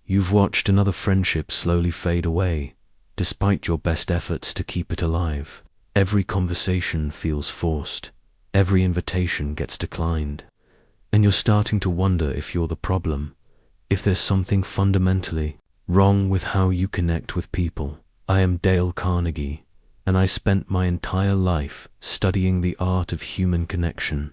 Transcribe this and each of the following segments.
You've watched another friendship slowly fade away, despite your best efforts to keep it alive. Every conversation feels forced. Every invitation gets declined. And you're starting to wonder if you're the problem, if there's something fundamentally wrong with how you connect with people. I am Dale Carnegie, and I spent my entire life studying the art of human connection,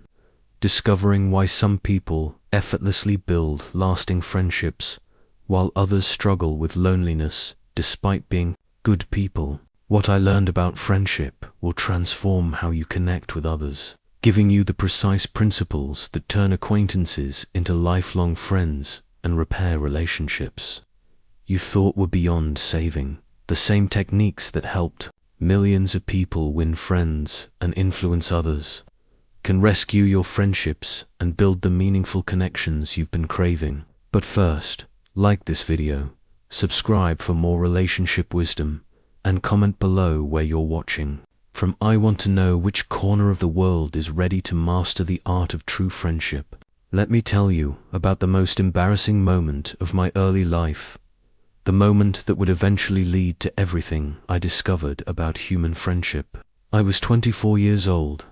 discovering why some people effortlessly build lasting friendships, while others struggle with loneliness despite being good people. What I learned about friendship will transform how you connect with others, giving you the precise principles that turn acquaintances into lifelong friends and repair relationships you thought were beyond saving. The same techniques that helped millions of people win friends and influence others can rescue your friendships and build the meaningful connections you've been craving. But first, like this video, subscribe for more relationship wisdom, and comment below where you're watching from. I want to know which corner of the world is ready to master the art of true friendship. Let me tell you about the most embarrassing moment of my early life, the moment that would eventually lead to everything I discovered about human friendship. I was 24 years old,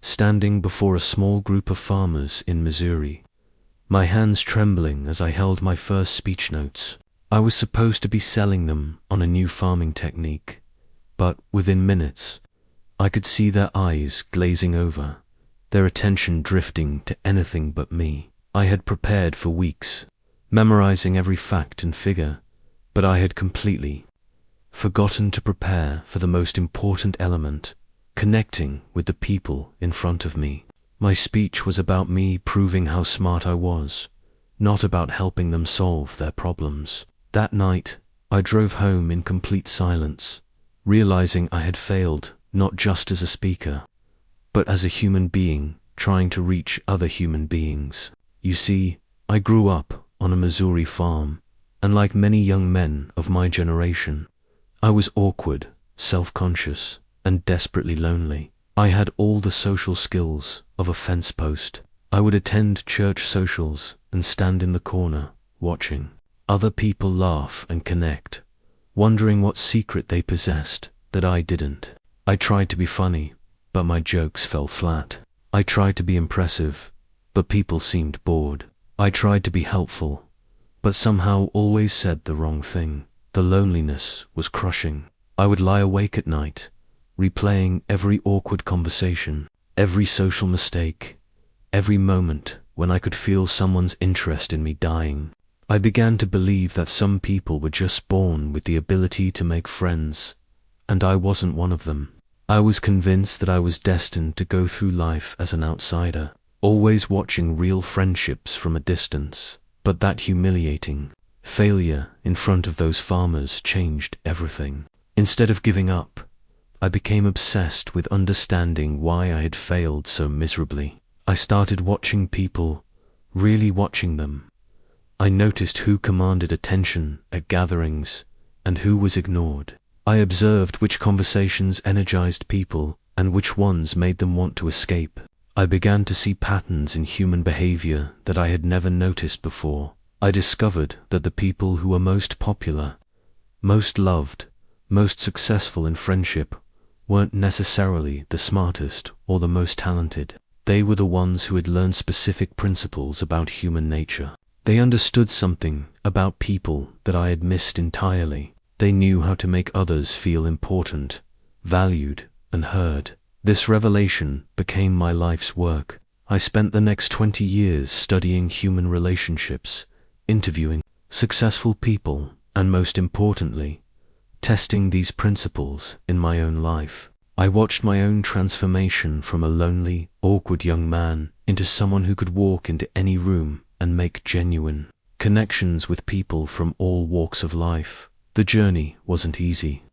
standing before a small group of farmers in Missouri, my hands trembling as I held my first speech notes. I was supposed to be selling them on a new farming technique, but within minutes, I could see their eyes glazing over, their attention drifting to anything but me. I had prepared for weeks, memorizing every fact and figure, but I had completely forgotten to prepare for the most important element, connecting with the people in front of me. My speech was about me proving how smart I was, not about helping them solve their problems. That night, I drove home in complete silence, realizing I had failed not just as a speaker, but as a human being trying to reach other human beings. You see, I grew up on a Missouri farm, and like many young men of my generation, I was awkward, self-conscious, and desperately lonely. I had all the social skills of a fence post. I would attend church socials and stand in the corner, watching other people laugh and connect, wondering what secret they possessed that I didn't. I tried to be funny, but my jokes fell flat. I tried to be impressive, but people seemed bored. I tried to be helpful, but somehow always said the wrong thing. The loneliness was crushing. I would lie awake at night, replaying every awkward conversation, every social mistake, every moment when I could feel someone's interest in me dying. I began to believe that some people were just born with the ability to make friends, and I wasn't one of them. I was convinced that I was destined to go through life as an outsider, always watching real friendships from a distance. But that humiliating failure in front of those farmers changed everything. Instead of giving up, I became obsessed with understanding why I had failed so miserably. I started watching people, really watching them. I noticed who commanded attention at gatherings and who was ignored. I observed which conversations energized people and which ones made them want to escape. I began to see patterns in human behavior that I had never noticed before. I discovered that the people who were most popular, most loved, most successful in friendship weren't necessarily the smartest or the most talented. They were the ones who had learned specific principles about human nature. They understood something about people that I had missed entirely. They knew how to make others feel important, valued, and heard. This revelation became my life's work. I spent the next 20 years studying human relationships, interviewing successful people, and most importantly, testing these principles in my own life. I watched my own transformation from a lonely, awkward young man into someone who could walk into any room and make genuine connections with people from all walks of life. The journey wasn't easy.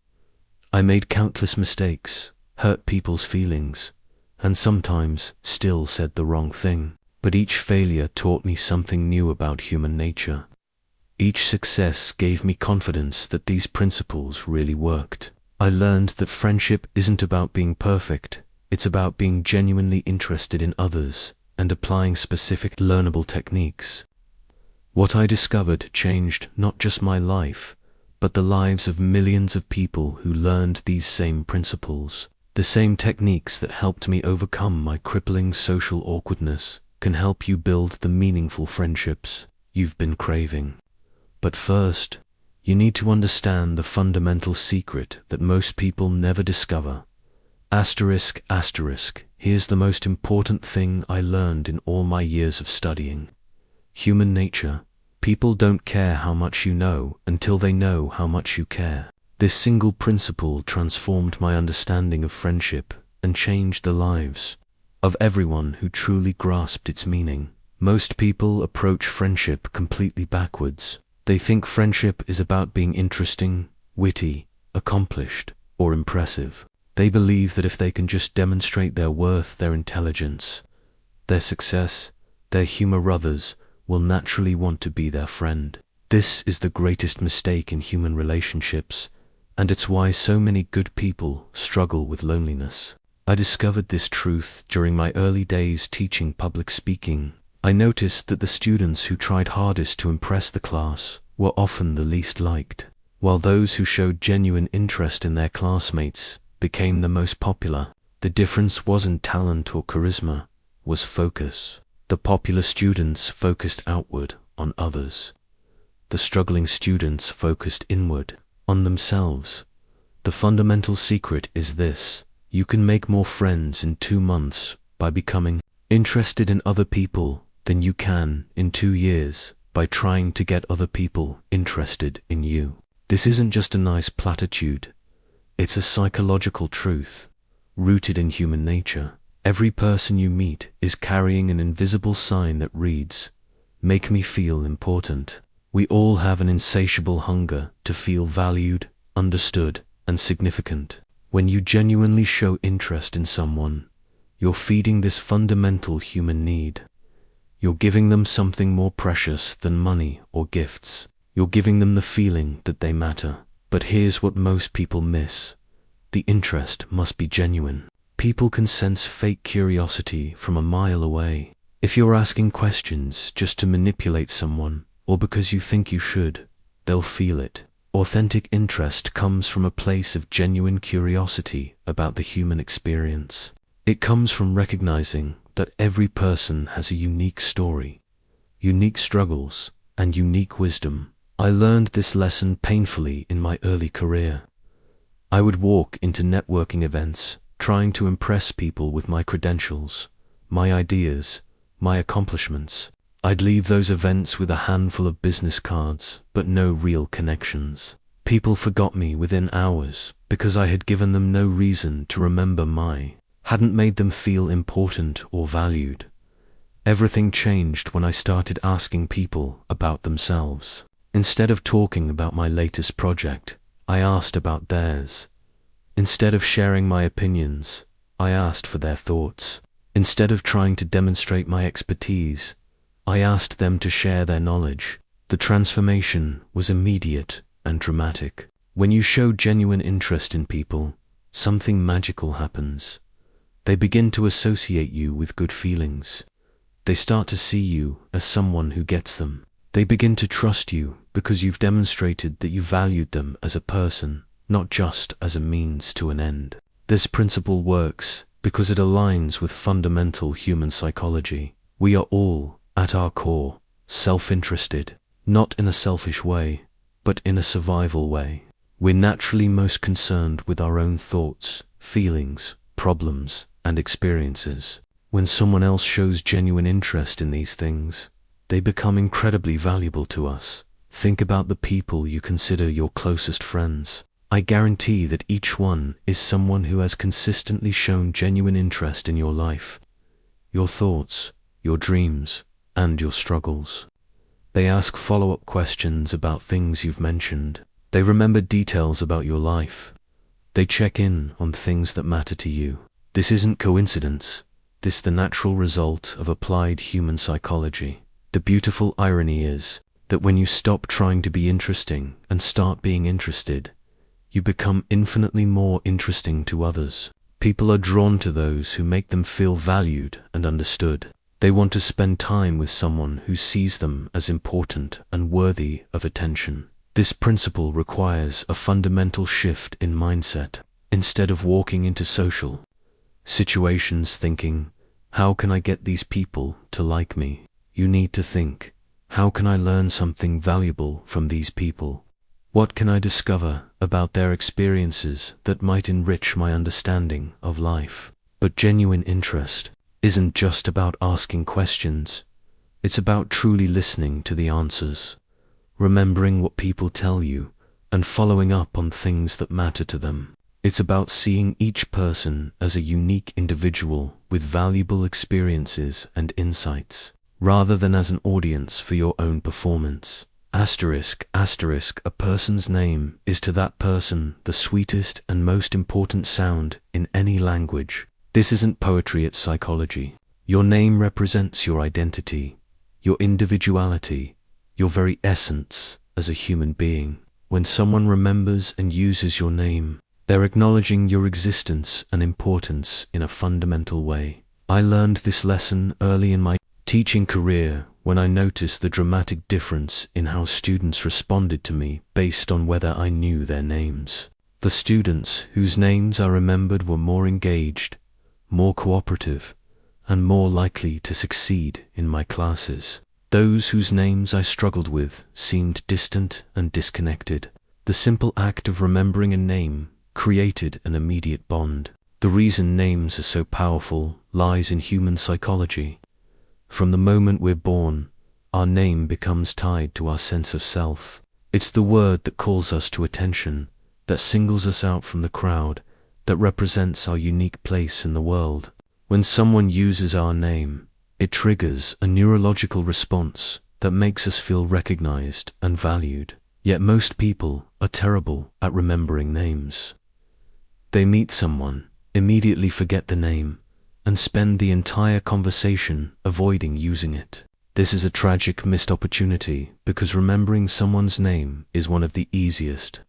I made countless mistakes, hurt people's feelings, and sometimes still said the wrong thing. But each failure taught me something new about human nature. Each success gave me confidence that these principles really worked. I learned that friendship isn't about being perfect, it's about being genuinely interested in others and applying specific learnable techniques. What I discovered changed not just my life, but the lives of millions of people who learned these same principles. The same techniques that helped me overcome my crippling social awkwardness can help you build the meaningful friendships you've been craving. But first, you need to understand the fundamental secret that most people never discover. Asterisk, asterisk, here's the most important thing I learned in all my years of studying. Human nature. People don't care how much you know until they know how much you care. This single principle transformed my understanding of friendship and changed the lives of everyone who truly grasped its meaning. Most people approach friendship completely backwards. They think friendship is about being interesting, witty, accomplished, or impressive. They believe that if they can just demonstrate their worth, their intelligence, their success, their humor, others will naturally want to be their friend. This is the greatest mistake in human relationships, and it's why so many good people struggle with loneliness. I discovered this truth during my early days teaching public speaking. I noticed that the students who tried hardest to impress the class were often the least liked, while those who showed genuine interest in their classmates became the most popular. The difference wasn't talent or charisma, was focus. The popular students focused outward on others. The struggling students focused inward on themselves. The fundamental secret is this: you can make more friends in 2 months by becoming interested in other people than you can in 2 years by trying to get other people interested in you. This isn't just a nice platitude. It's a psychological truth rooted in human nature. Every person you meet is carrying an invisible sign that reads, "Make me feel important." We all have an insatiable hunger to feel valued, understood, and significant. When you genuinely show interest in someone, you're feeding this fundamental human need. You're giving them something more precious than money or gifts. You're giving them the feeling that they matter. But here's what most people miss: the interest must be genuine. People can sense fake curiosity from a mile away. If you're asking questions just to manipulate someone, or because you think you should, they'll feel it. Authentic interest comes from a place of genuine curiosity about the human experience. It comes from recognizing that every person has a unique story, unique struggles, and unique wisdom. I learned this lesson painfully in my early career. I would walk into networking events, trying to impress people with my credentials, my ideas, my accomplishments. I'd leave those events with a handful of business cards, but no real connections. People forgot me within hours because I had given them no reason to remember hadn't made them feel important or valued. Everything changed when I started asking people about themselves. Instead of talking about my latest project, I asked about theirs. Instead of sharing my opinions, I asked for their thoughts. Instead of trying to demonstrate my expertise, I asked them to share their knowledge. The transformation was immediate and dramatic. When you show genuine interest in people, something magical happens. They begin to associate you with good feelings. They start to see you as someone who gets them. They begin to trust you because you've demonstrated that you valued them as a person, not just as a means to an end. This principle works because it aligns with fundamental human psychology. We are all, at our core, self-interested, not in a selfish way, but in a survival way. We're naturally most concerned with our own thoughts, feelings, problems, and experiences. When someone else shows genuine interest in these things, they become incredibly valuable to us. Think about the people you consider your closest friends. I guarantee that each one is someone who has consistently shown genuine interest in your life, your thoughts, your dreams, and your struggles. They ask follow-up questions about things you've mentioned. They remember details about your life. They check in on things that matter to you. This isn't coincidence. This is the natural result of applied human psychology. The beautiful irony is that when you stop trying to be interesting and start being interested, you become infinitely more interesting to others. People are drawn to those who make them feel valued and understood. They want to spend time with someone who sees them as important and worthy of attention. This principle requires a fundamental shift in mindset. Instead of walking into social situations thinking, how can I get these people to like me? You need to think, how can I learn something valuable from these people? What can I discover about their experiences that might enrich my understanding of life? But genuine interest isn't just about asking questions. It's about truly listening to the answers, remembering what people tell you, and following up on things that matter to them. It's about seeing each person as a unique individual with valuable experiences and insights, rather than as an audience for your own performance. Asterisk, a person's name is to that person the sweetest and most important sound in any language. This isn't poetry, it's psychology. Your name represents your identity, your individuality, your very essence as a human being. When someone remembers and uses your name, they're acknowledging your existence and importance in a fundamental way. I learned this lesson early in my teaching career when I noticed the dramatic difference in how students responded to me based on whether I knew their names. The students whose names I remembered were more engaged, more cooperative, and more likely to succeed in my classes. Those whose names I struggled with seemed distant and disconnected. The simple act of remembering a name created an immediate bond. The reason names are so powerful lies in human psychology. From the moment we're born, our name becomes tied to our sense of self. It's the word that calls us to attention, that singles us out from the crowd, that represents our unique place in the world. When someone uses our name, it triggers a neurological response that makes us feel recognized and valued. Yet most people are terrible at remembering names. They meet someone, immediately forget the name, and spend the entire conversation avoiding using it. This is a tragic missed opportunity because remembering someone's name is one of the easiest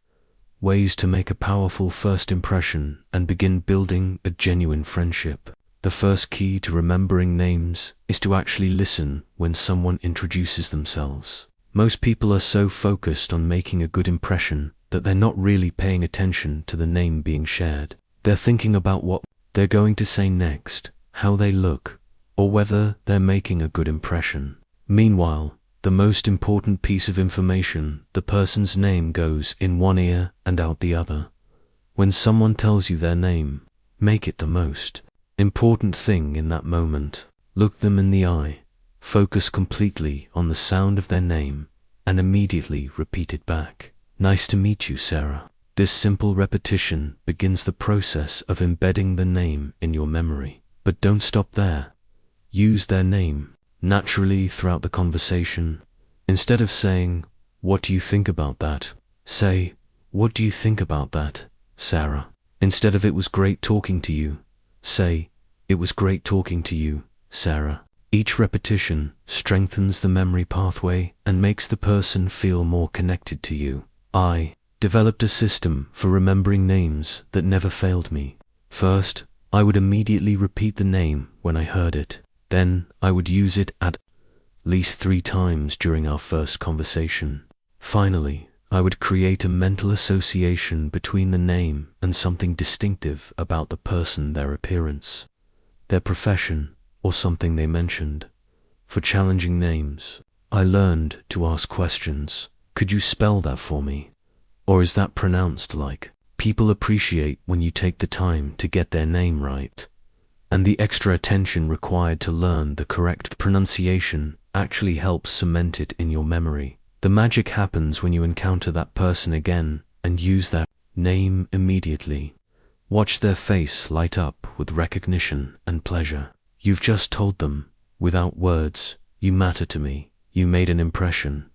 ways to make a powerful first impression and begin building a genuine friendship. The first key to remembering names is to actually listen when someone introduces themselves. Most people are so focused on making a good impression that they're not really paying attention to the name being shared. They're thinking about what they're going to say next, how they look, or whether they're making a good impression. Meanwhile, the most important piece of information, the person's name, goes in one ear and out the other. When someone tells you their name, make it the most important thing in that moment. Look them in the eye, focus completely on the sound of their name, and immediately repeat it back. Nice to meet you, Sarah. This simple repetition begins the process of embedding the name in your memory. But don't stop there. Use their name naturally throughout the conversation. Instead of saying, "What do you think about that?" say, "What do you think about that, Sarah?" Instead of "It was great talking to you," say, "It was great talking to you, Sarah." Each repetition strengthens the memory pathway and makes the person feel more connected to you. I developed a system for remembering names that never failed me. First, I would immediately repeat the name when I heard it. Then I would use it at least 3 times during our first conversation. Finally, I would create a mental association between the name and something distinctive about the person, their appearance, their profession, or something they mentioned. For challenging names, I learned to ask questions. Could you spell that for me? Or is that pronounced like? People appreciate when you take the time to get their name right, and the extra attention required to learn the correct pronunciation actually helps cement it in your memory. The magic happens when you encounter that person again and use that name immediately. Watch their face light up with recognition and pleasure. You've just told them, without words, "You matter to me, you made an impression,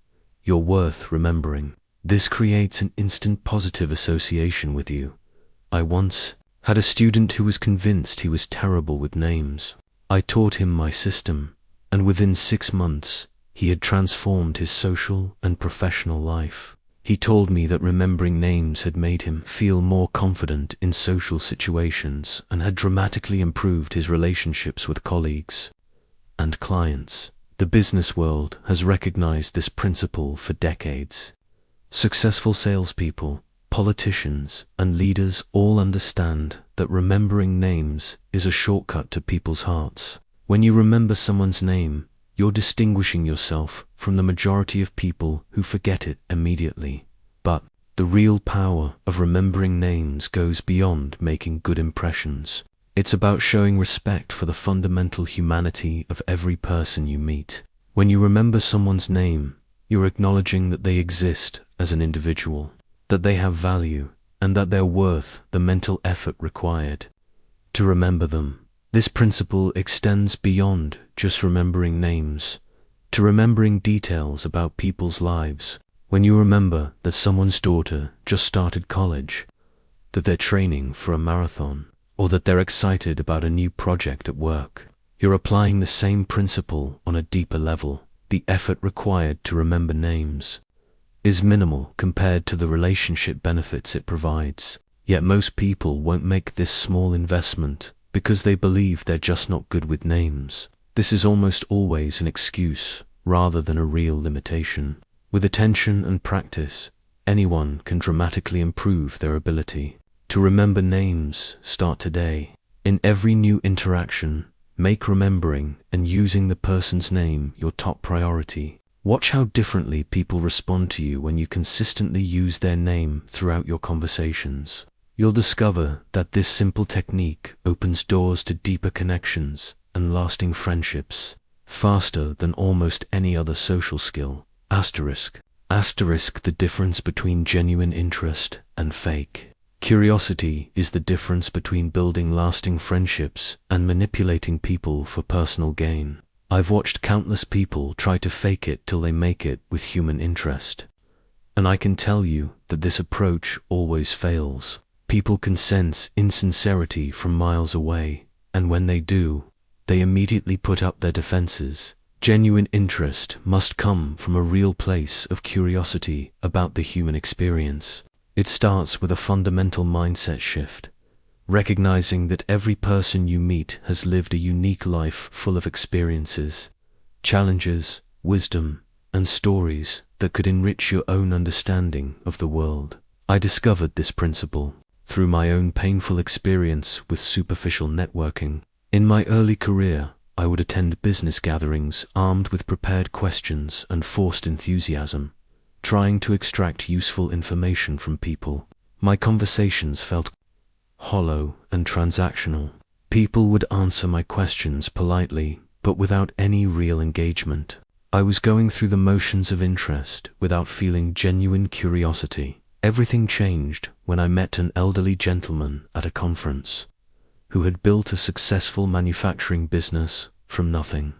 you're worth remembering." This creates an instant positive association with you. I once had a student who was convinced he was terrible with names. I taught him my system, and within 6 months, he had transformed his social and professional life. He told me that remembering names had made him feel more confident in social situations and had dramatically improved his relationships with colleagues. and clients. The business world has recognized this principle for decades. Successful salespeople, politicians, and leaders all understand that remembering names is a shortcut to people's hearts. When you remember someone's name, you're distinguishing yourself from the majority of people who forget it immediately. But the real power of remembering names goes beyond making good impressions. It's about showing respect for the fundamental humanity of every person you meet. When you remember someone's name, you're acknowledging that they exist as an individual, that they have value, and that they're worth the mental effort required to remember them. This principle extends beyond just remembering names, to remembering details about people's lives. When you remember that someone's daughter just started college, that they're training for a marathon, or that they're excited about a new project at work, you're applying the same principle on a deeper level. The effort required to remember names is minimal compared to the relationship benefits it provides. Yet most people won't make this small investment because they believe they're just not good with names. This is almost always an excuse rather than a real limitation. With attention and practice, anyone can dramatically improve their ability to remember names. Start today. In every new interaction, make remembering and using the person's name your top priority. Watch how differently people respond to you when you consistently use their name throughout your conversations. You'll discover that this simple technique opens doors to deeper connections and lasting friendships, faster than almost any other social skill. Asterisk. The difference between genuine interest and fake. Curiosity is the difference between building lasting friendships and manipulating people for personal gain. I've watched countless people try to fake it till they make it with human interest. And I can tell you that this approach always fails. People can sense insincerity from miles away, and when they do, they immediately put up their defenses. Genuine interest must come from a real place of curiosity about the human experience. It starts with a fundamental mindset shift, recognizing that every person you meet has lived a unique life full of experiences, challenges, wisdom, and stories that could enrich your own understanding of the world. I discovered this principle through my own painful experience with superficial networking. In my early career, I would attend business gatherings armed with prepared questions and forced enthusiasm, trying to extract useful information from people. My conversations felt hollow and transactional. People would answer my questions politely, but without any real engagement. I was going through the motions of interest without feeling genuine curiosity. Everything changed when I met an elderly gentleman at a conference who had built a successful manufacturing business from nothing.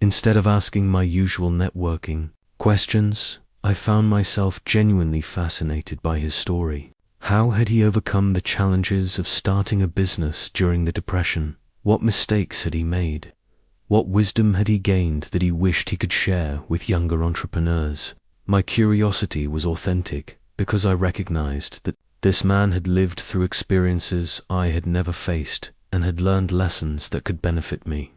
Instead of asking my usual networking questions, I found myself genuinely fascinated by his story. How had he overcome the challenges of starting a business during the Depression? What mistakes had he made? What wisdom had he gained that he wished he could share with younger entrepreneurs? My curiosity was authentic because I recognized that this man had lived through experiences I had never faced and had learned lessons that could benefit me.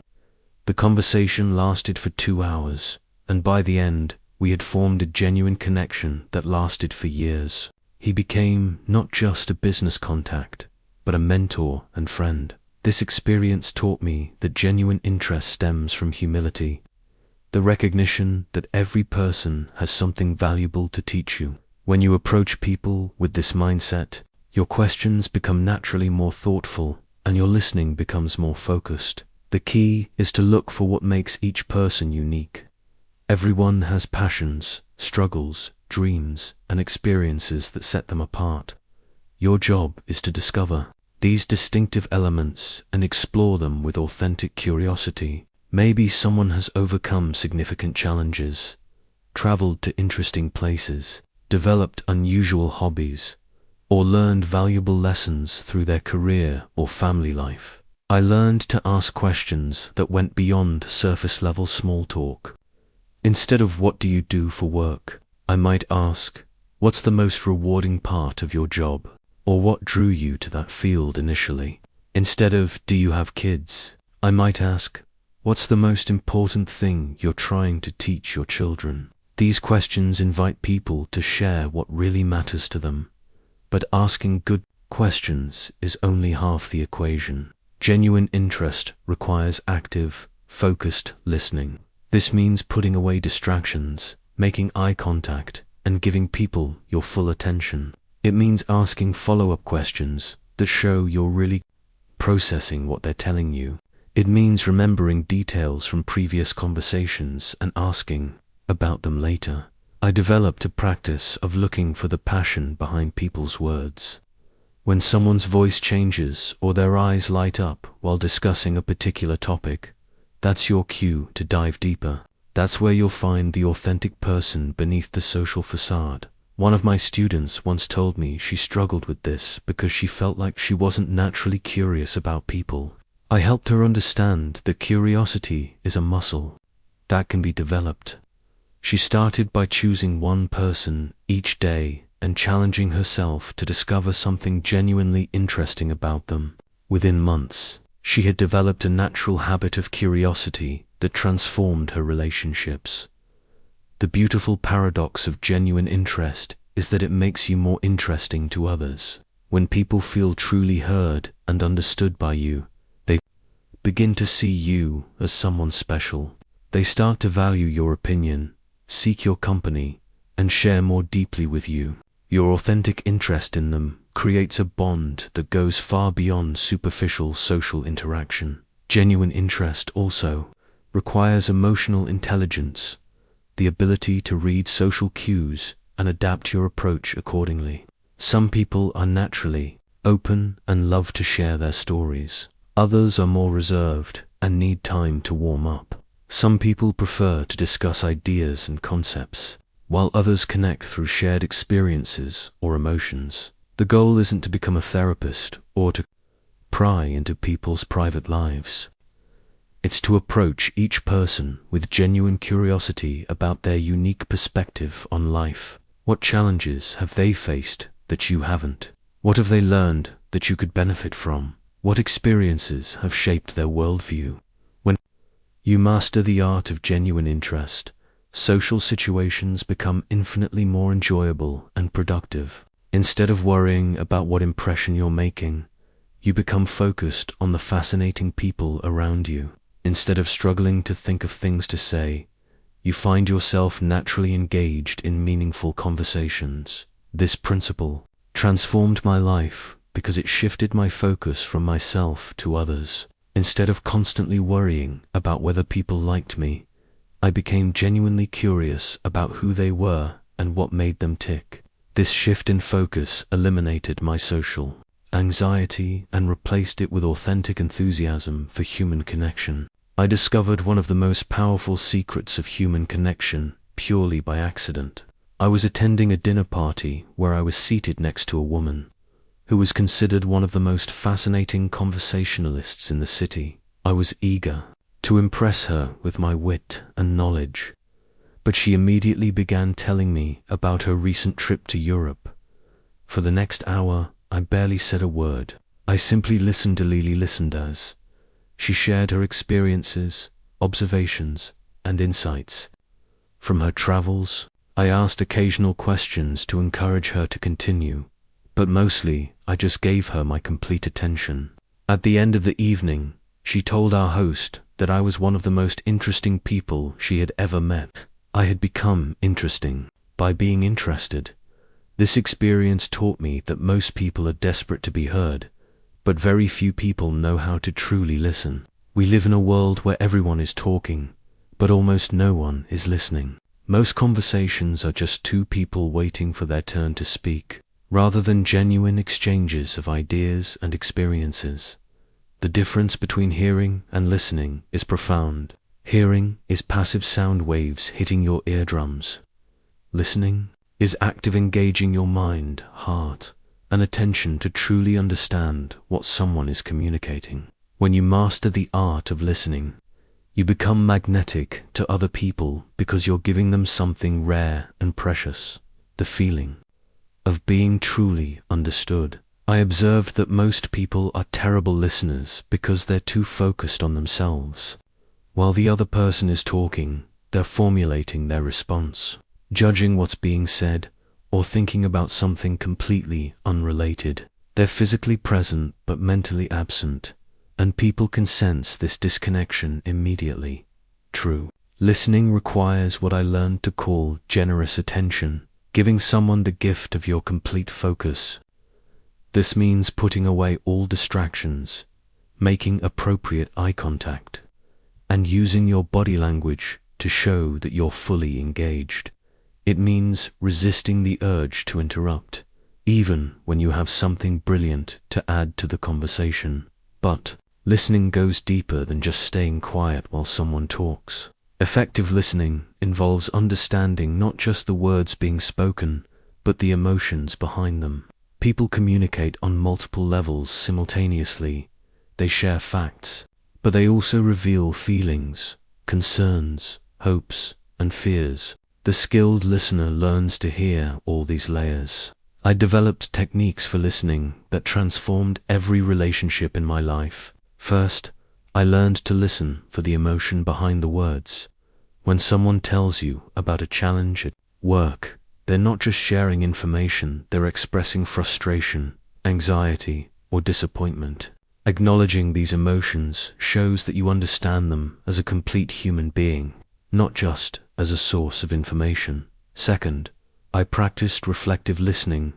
The conversation lasted for 2 hours, and by the end, we had formed a genuine connection that lasted for years. He became not just a business contact, but a mentor and friend. This experience taught me that genuine interest stems from humility, the recognition that every person has something valuable to teach you. When you approach people with this mindset, your questions become naturally more thoughtful and your listening becomes more focused. The key is to look for what makes each person unique. Everyone has passions, struggles, dreams, and experiences that set them apart. Your job is to discover these distinctive elements and explore them with authentic curiosity. Maybe someone has overcome significant challenges, traveled to interesting places, developed unusual hobbies, or learned valuable lessons through their career or family life. I learned to ask questions that went beyond surface-level small talk. Instead of "What do you do for work?" I might ask, "What's the most rewarding part of your job?" Or "What drew you to that field initially?" Instead of "Do you have kids?" I might ask, What's the most important thing you're trying to teach your children? These questions invite people to share what really matters to them. But asking good questions is only half the equation. Genuine interest requires active, focused listening. This means putting away distractions, making eye contact, and giving people your full attention. It means asking follow-up questions that show you're really processing what they're telling you. It means remembering details from previous conversations and asking about them later. I developed a practice of looking for the passion behind people's words. When someone's voice changes or their eyes light up while discussing a particular topic, that's your cue to dive deeper. That's where you'll find the authentic person beneath the social facade. One of my students once told me she struggled with this because she felt like she wasn't naturally curious about people. I helped her understand that curiosity is a muscle that can be developed. She started by choosing one person each day and challenging herself to discover something genuinely interesting about them. Within months, she had developed a natural habit of curiosity that transformed her relationships. The beautiful paradox of genuine interest is that it makes you more interesting to others. When people feel truly heard and understood by you, they begin to see you as someone special. They start to value your opinion, seek your company, and share more deeply with you. Your authentic interest in them creates a bond that goes far beyond superficial social interaction. Genuine interest also requires emotional intelligence, the ability to read social cues and adapt your approach accordingly. Some people are naturally open and love to share their stories. Others are more reserved and need time to warm up. Some people prefer to discuss ideas and concepts, while others connect through shared experiences or emotions. The goal isn't to become a therapist or to pry into people's private lives. It's to approach each person with genuine curiosity about their unique perspective on life. What challenges have they faced that you haven't? What have they learned that you could benefit from? What experiences have shaped their worldview? When you master the art of genuine interest, social situations become infinitely more enjoyable and productive. Instead of worrying about what impression you're making, you become focused on the fascinating people around you. Instead of struggling to think of things to say, you find yourself naturally engaged in meaningful conversations. This principle transformed my life because it shifted my focus from myself to others. Instead of constantly worrying about whether people liked me, I became genuinely curious about who they were and what made them tick. This shift in focus eliminated my social anxiety and replaced it with authentic enthusiasm for human connection. I discovered one of the most powerful secrets of human connection purely by accident. I was attending a dinner party where I was seated next to a woman who was considered one of the most fascinating conversationalists in the city. I was eager to impress her with my wit and knowledge, but she immediately began telling me about her recent trip to Europe. For the next hour, I barely said a word. I simply listened to Lily listened as she shared her experiences, observations, and insights from her travels. I asked occasional questions to encourage her to continue, but mostly I just gave her my complete attention. At the end of the evening, she told our host that I was one of the most interesting people she had ever met. I had become interesting by being interested. This experience taught me that most people are desperate to be heard, but very few people know how to truly listen. We live in a world where everyone is talking, but almost no one is listening. Most conversations are just two people waiting for their turn to speak, rather than genuine exchanges of ideas and experiences. The difference between hearing and listening is profound. Hearing is passive sound waves hitting your eardrums. Listening is active engaging your mind, heart, and attention to truly understand what someone is communicating. When you master the art of listening, you become magnetic to other people because you're giving them something rare and precious, the feeling of being truly understood. I observed that most people are terrible listeners because they're too focused on themselves. While the other person is talking, they're formulating their response, judging what's being said, or thinking about something completely unrelated. They're physically present but mentally absent, and people can sense this disconnection immediately. True listening requires what I learned to call generous attention, giving someone the gift of your complete focus. This means putting away all distractions, making appropriate eye contact, and using your body language to show that you're fully engaged. It means resisting the urge to interrupt, even when you have something brilliant to add to the conversation. But listening goes deeper than just staying quiet while someone talks. Effective listening involves understanding not just the words being spoken, but the emotions behind them. People communicate on multiple levels simultaneously. They share facts, but they also reveal feelings, concerns, hopes, and fears. The skilled listener learns to hear all these layers. I developed techniques for listening that transformed every relationship in my life. First, I learned to listen for the emotion behind the words. When someone tells you about a challenge at work, they're not just sharing information, they're expressing frustration, anxiety, or disappointment. Acknowledging these emotions shows that you understand them as a complete human being, not just as a source of information. Second, I practiced reflective listening,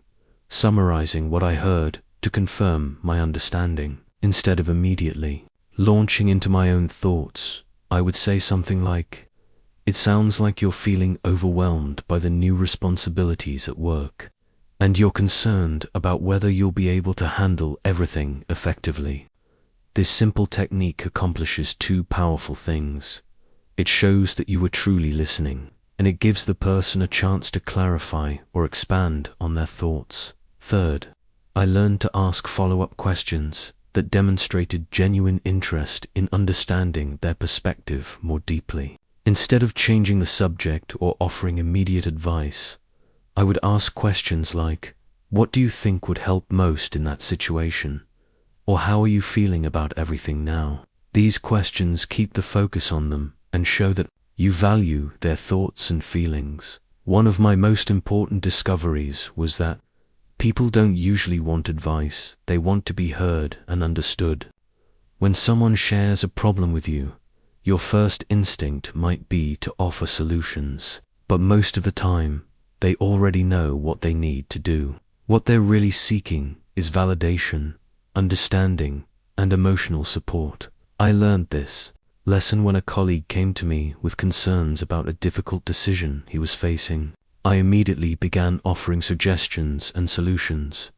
summarizing what I heard to confirm my understanding. Instead of immediately launching into my own thoughts, I would say something like, "It sounds like you're feeling overwhelmed by the new responsibilities at work, and you're concerned about whether you'll be able to handle everything effectively." This simple technique accomplishes two powerful things. It shows that you were truly listening, and it gives the person a chance to clarify or expand on their thoughts. Third, I learned to ask follow-up questions that demonstrated genuine interest in understanding their perspective more deeply. Instead of changing the subject or offering immediate advice, I would ask questions like, "What do you think would help most in that situation?" Or "How are you feeling about everything now?" These questions keep the focus on them and show that you value their thoughts and feelings. One of my most important discoveries was that people don't usually want advice, they want to be heard and understood. When someone shares a problem with you, your first instinct might be to offer solutions, but most of the time, they already know what they need to do. What they're really seeking is validation, understanding, and emotional support. I learned this lesson when a colleague came to me with concerns about a difficult decision he was facing. I immediately began offering suggestions and solutions,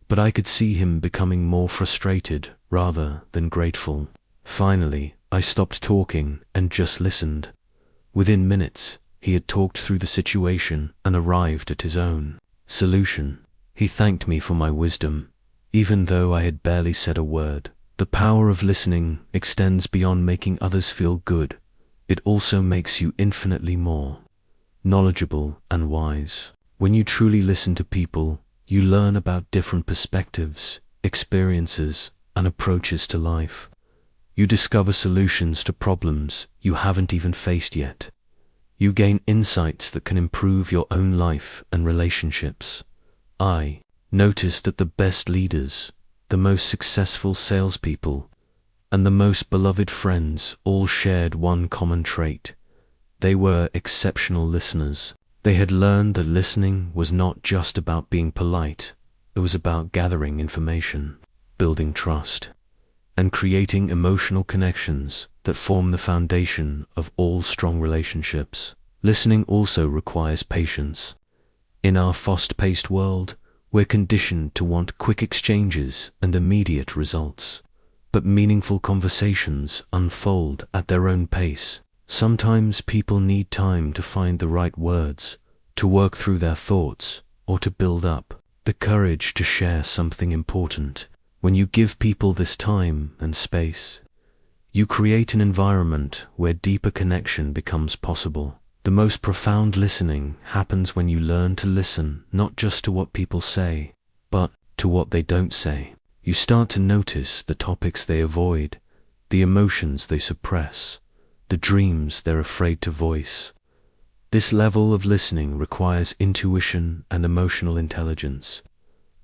but I could see him becoming more frustrated rather than grateful. Finally, I stopped talking and just listened. Within minutes, he had talked through the situation and arrived at his own solution. He thanked me for my wisdom, even though I had barely said a word. The power of listening extends beyond making others feel good. It also makes you infinitely more knowledgeable and wise. When you truly listen to people, you learn about different perspectives, experiences, and approaches to life. You discover solutions to problems you haven't even faced yet. You gain insights that can improve your own life and relationships. I noticed that the best leaders, the most successful salespeople, and the most beloved friends all shared one common trait. They were exceptional listeners. They had learned that listening was not just about being polite, it was about gathering information, building trust, and creating emotional connections that form the foundation of all strong relationships. Listening also requires patience. In our fast-paced world, we're conditioned to want quick exchanges and immediate results. But meaningful conversations unfold at their own pace. Sometimes people need time to find the right words, to work through their thoughts, or to build up the courage to share something important. When you give people this time and space, you create an environment where deeper connection becomes possible. The most profound listening happens when you learn to listen not just to what people say, but to what they don't say. You start to notice the topics they avoid, the emotions they suppress, the dreams they're afraid to voice. This level of listening requires intuition and emotional intelligence,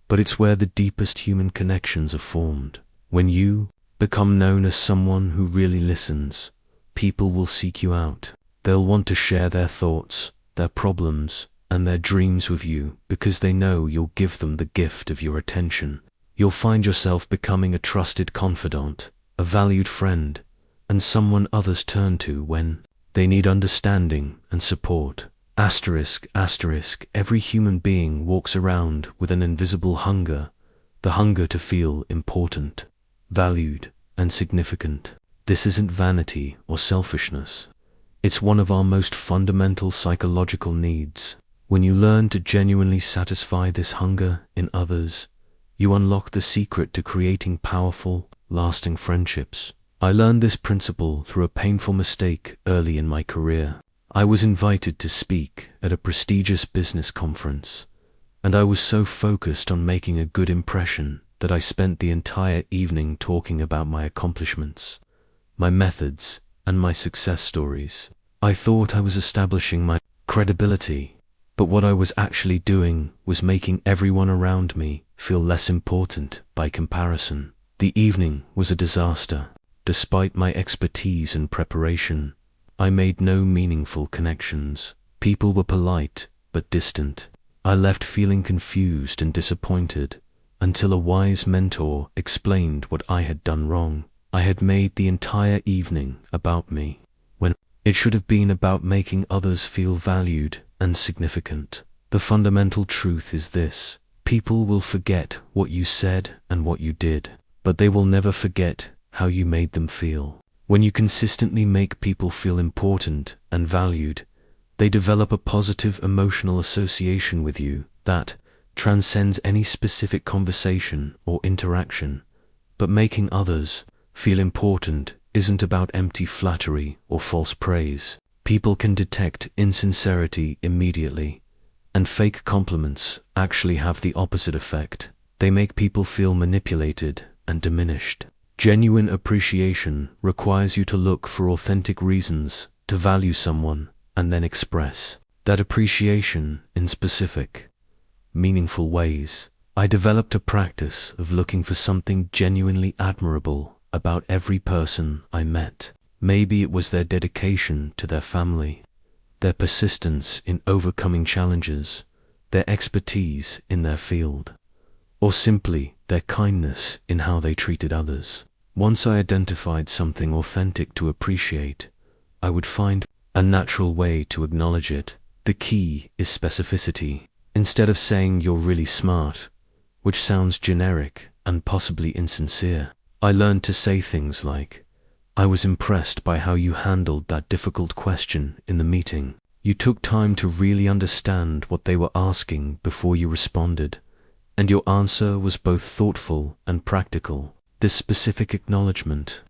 but it's where the deepest human connections are formed. When you become known as someone who really listens, people will seek you out. They'll want to share their thoughts, their problems, and their dreams with you because they know you'll give them the gift of your attention. You'll find yourself becoming a trusted confidant, a valued friend, and someone others turn to when they need understanding and support. Every human being walks around with an invisible hunger, the hunger to feel important, valued, and significant. This isn't vanity or selfishness. It's one of our most fundamental psychological needs. When you learn to genuinely satisfy this hunger in others, you unlock the secret to creating powerful, lasting friendships. I learned this principle through a painful mistake early in my career. I was invited to speak at a prestigious business conference, and I was so focused on making a good impression that I spent the entire evening talking about my accomplishments, my methods, and my success stories. I thought I was establishing my credibility, but what I was actually doing was making everyone around me feel less important by comparison. The evening was a disaster. Despite my expertise and preparation, I made no meaningful connections. People were polite but distant. I left feeling confused and disappointed until a wise mentor explained what I had done wrong. I had made the entire evening about me, when it should have been about making others feel valued and significant. The fundamental truth is this: people will forget what you said and what you did, but they will never forget how you made them feel. When you consistently make people feel important and valued, they develop a positive emotional association with you that transcends any specific conversation or interaction. But making others feel important isn't about empty flattery or false praise. People can detect insincerity immediately, and fake compliments actually have the opposite effect. They make people feel manipulated and diminished. Genuine appreciation requires you to look for authentic reasons to value someone and then express that appreciation in specific, meaningful ways. I developed a practice of looking for something genuinely admirable about every person I met. Maybe it was their dedication to their family, their persistence in overcoming challenges, their expertise in their field, or simply their kindness in how they treated others. Once I identified something authentic to appreciate, I would find a natural way to acknowledge it. The key is specificity. Instead of saying "you're really smart," which sounds generic and possibly insincere, I learned to say things like, "I was impressed by how you handled that difficult question in the meeting. You took time to really understand what they were asking before you responded, and your answer was both thoughtful and practical." This specific acknowledgement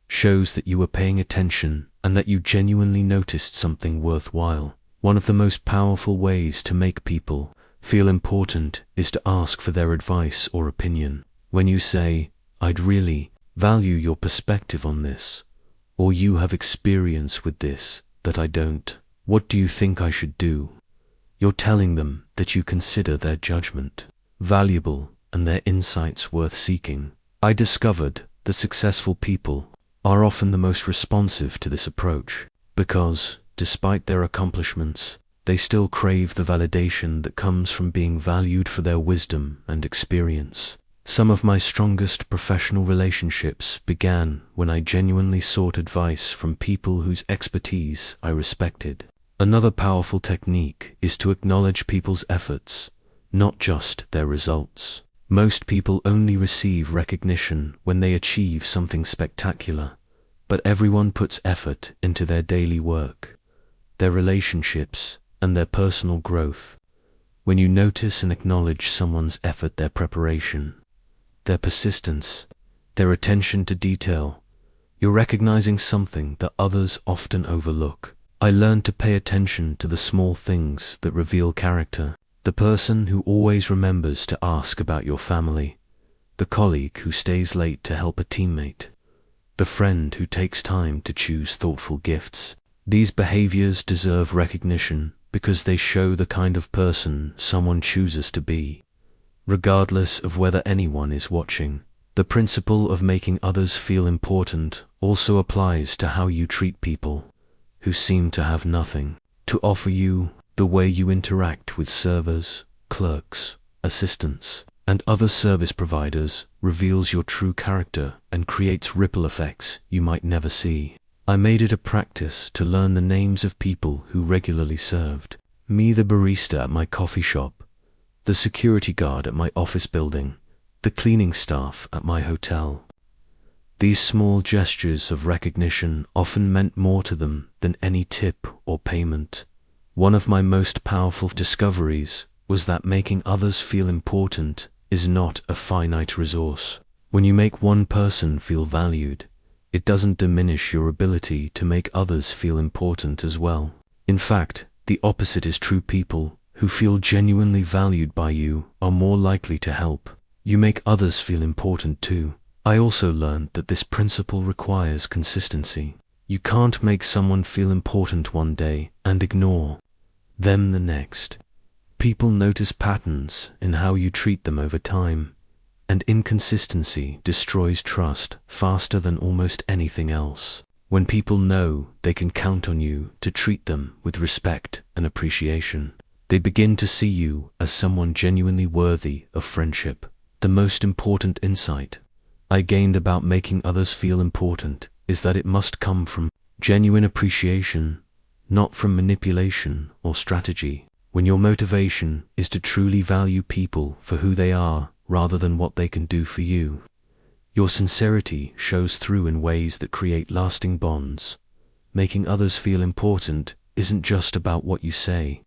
shows that you were paying attention and that you genuinely noticed something worthwhile. One of the most powerful ways to make people feel important is to ask for their advice or opinion. When you say, "I'd really value your perspective on this," or "you have experience with this that I don't. What do you think I should do?" You're telling them that you consider their judgment valuable and their insights worth seeking. I discovered that successful people are often the most responsive to this approach because, despite their accomplishments, they still crave the validation that comes from being valued for their wisdom and experience. Some of my strongest professional relationships began when I genuinely sought advice from people whose expertise I respected. Another powerful technique is to acknowledge people's efforts, not just their results. Most people only receive recognition when they achieve something spectacular, but everyone puts effort into their daily work, their relationships, and their personal growth. When you notice and acknowledge someone's effort, their preparation, their persistence, their attention to detail, you're recognizing something that others often overlook. I learned to pay attention to the small things that reveal character. The person who always remembers to ask about your family, the colleague who stays late to help a teammate, the friend who takes time to choose thoughtful gifts. These behaviors deserve recognition because they show the kind of person someone chooses to be, regardless of whether anyone is watching. The principle of making others feel important also applies to how you treat people who seem to have nothing to offer you. The way you interact with servers, clerks, assistants, and other service providers reveals your true character and creates ripple effects you might never see. I made it a practice to learn the names of people who regularly served me: the barista at my coffee shop, the security guard at my office building, the cleaning staff at my hotel. These small gestures of recognition often meant more to them than any tip or payment. One of my most powerful discoveries was that making others feel important is not a finite resource. When you make one person feel valued, it doesn't diminish your ability to make others feel important as well. In fact, the opposite is true. People who feel genuinely valued by you are more likely to help you make others feel important too. I also learned that this principle requires consistency. You can't make someone feel important one day and ignore them the next. People notice patterns in how you treat them over time, and inconsistency destroys trust faster than almost anything else. When people know they can count on you to treat them with respect and appreciation, they begin to see you as someone genuinely worthy of friendship. The most important insight I gained about making others feel important is that it must come from genuine appreciation, not from manipulation or strategy. When your motivation is to truly value people for who they are rather than what they can do for you, your sincerity shows through in ways that create lasting bonds. Making others feel important isn't just about what you say.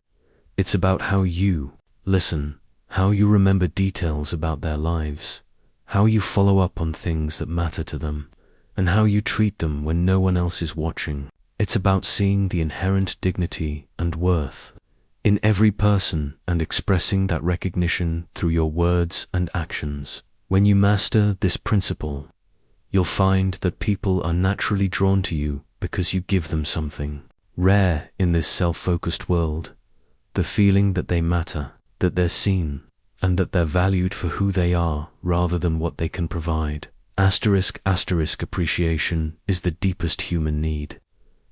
It's about how you listen, how you remember details about their lives, how you follow up on things that matter to them, and how you treat them when no one else is watching. It's about seeing the inherent dignity and worth in every person and expressing that recognition through your words and actions. When you master this principle, you'll find that people are naturally drawn to you because you give them something rare in this self-focused world: the feeling that they matter, that they're seen, and that they're valued for who they are rather than what they can provide. Appreciation is the deepest human need,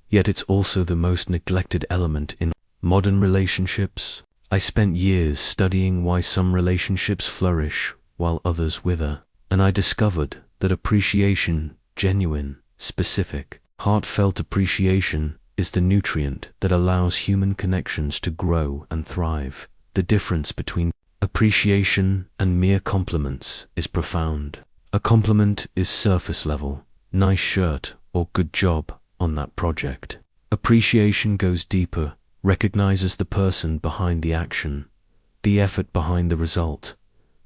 yet it's also the most neglected element in modern relationships. I spent years studying why some relationships flourish while others wither, and I discovered that appreciation, genuine, specific, heartfelt appreciation, is the nutrient that allows human connections to grow and thrive. The difference between appreciation and mere compliments is profound. A compliment is surface level: nice shirt or good job on that project. Appreciation goes deeper, recognizes the person behind the action, the effort behind the result,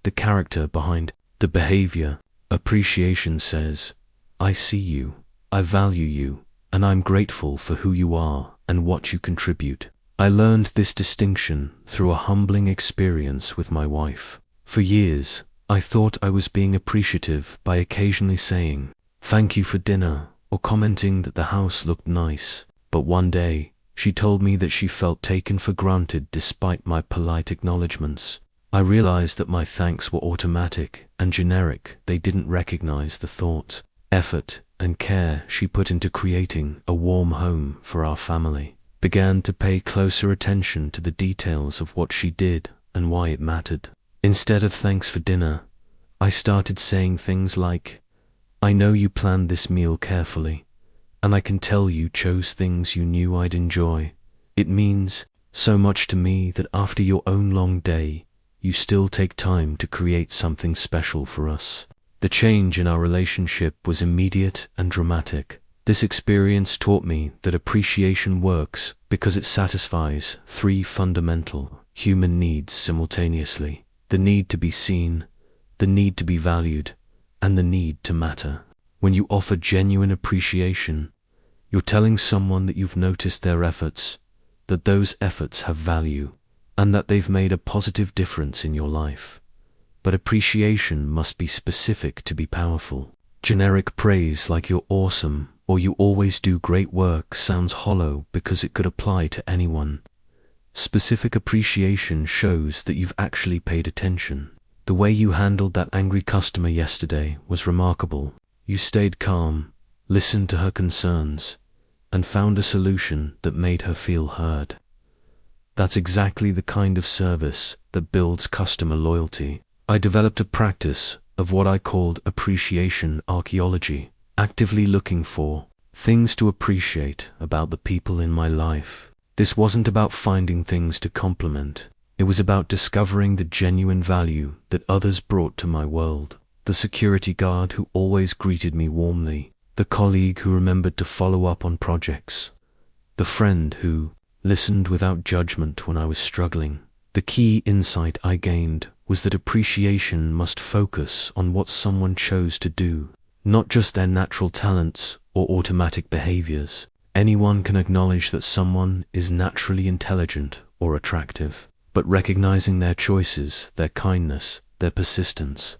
the character behind the behavior. Appreciation says, I see you, I value you, and I'm grateful for who you are and what you contribute. I learned this distinction through a humbling experience with my wife. For years, I thought I was being appreciative by occasionally saying, "Thank you for dinner," or commenting that the house looked nice. But one day, she told me that she felt taken for granted despite my polite acknowledgments. I realized that my thanks were automatic and generic. They didn't recognize the thought, effort, and care she put into creating a warm home for our family. Began to pay closer attention to the details of what she did and why it mattered. Instead of "thanks for dinner," I started saying things like, "I know you planned this meal carefully, and I can tell you chose things you knew I'd enjoy. It means so much to me that after your own long day, you still take time to create something special for us." The change in our relationship was immediate and dramatic. This experience taught me that appreciation works because it satisfies three fundamental human needs simultaneously: the need to be seen, the need to be valued, and the need to matter. When you offer genuine appreciation, you're telling someone that you've noticed their efforts, that those efforts have value, and that they've made a positive difference in your life. But appreciation must be specific to be powerful. Generic praise like "you're awesome" or "you always do great work" sounds hollow because it could apply to anyone. Specific appreciation shows that you've actually paid attention. The way you handled that angry customer yesterday was remarkable. You stayed calm, listened to her concerns, and found a solution that made her feel heard. That's exactly the kind of service that builds customer loyalty. I developed a practice of what I called appreciation archaeology, actively looking for things to appreciate about the people in my life. This wasn't about finding things to compliment. It was about discovering the genuine value that others brought to my world. The security guard who always greeted me warmly, the colleague who remembered to follow up on projects, the friend who listened without judgment when I was struggling. The key insight I gained was that appreciation must focus on what someone chose to do, not just their natural talents or automatic behaviors. Anyone can acknowledge that someone is naturally intelligent or attractive, but recognizing their choices, their kindness, their persistence,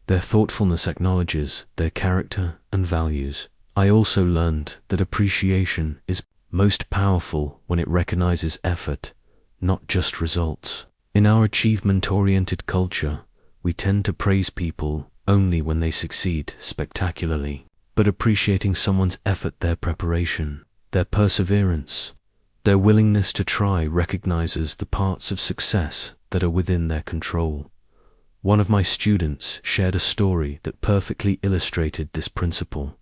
their thoughtfulness acknowledges their character and values. I also learned that appreciation is most powerful when it recognizes effort, not just results. In our achievement-oriented culture, we tend to praise people only when they succeed spectacularly. But appreciating someone's effort, their preparation, their perseverance, their willingness to try recognizes the parts of success that are within their control. One of my students shared a story that perfectly illustrated this principle.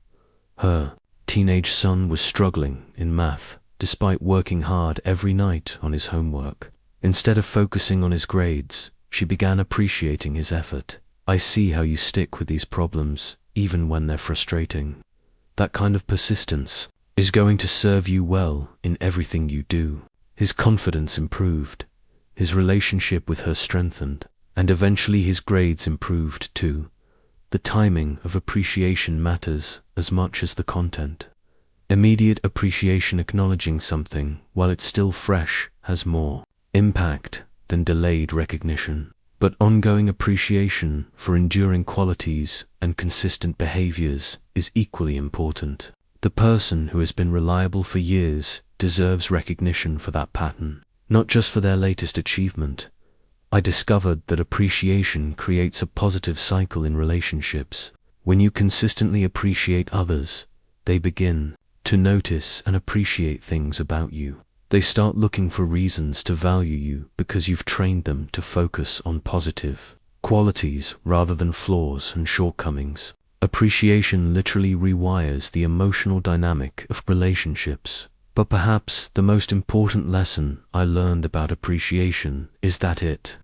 Her teenage son was struggling in math, despite working hard every night on his homework. Instead of focusing on his grades, she began appreciating his effort. "I see how you stick with these problems, even when they're frustrating. That kind of persistence is going to serve you well in everything you do." His confidence improved, his relationship with her strengthened, and eventually his grades improved too. The timing of appreciation matters as much as the content. Immediate appreciation, acknowledging something while it's still fresh, has more impact than delayed recognition. But ongoing appreciation for enduring qualities and consistent behaviors is equally important. The person who has been reliable for years deserves recognition for that pattern, not just for their latest achievement. I discovered that appreciation creates a positive cycle in relationships. When you consistently appreciate others, they begin to notice and appreciate things about you. They start looking for reasons to value you because you've trained them to focus on positive qualities rather than flaws and shortcomings. Appreciation literally rewires the emotional dynamic of relationships. But perhaps the most important lesson I learned about appreciation is that it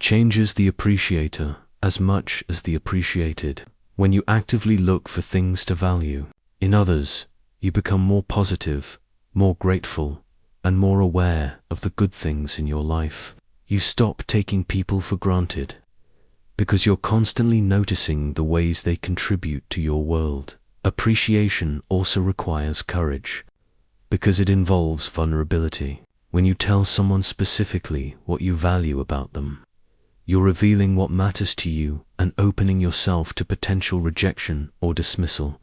changes the appreciator as much as the appreciated. When you actively look for things to value in others, you become more positive, more grateful, and more aware of the good things in your life. You stop taking people for granted because you're constantly noticing the ways they contribute to your world. Appreciation also requires courage because it involves vulnerability. When you tell someone specifically what you value about them, you're revealing what matters to you and opening yourself to potential rejection or dismissal.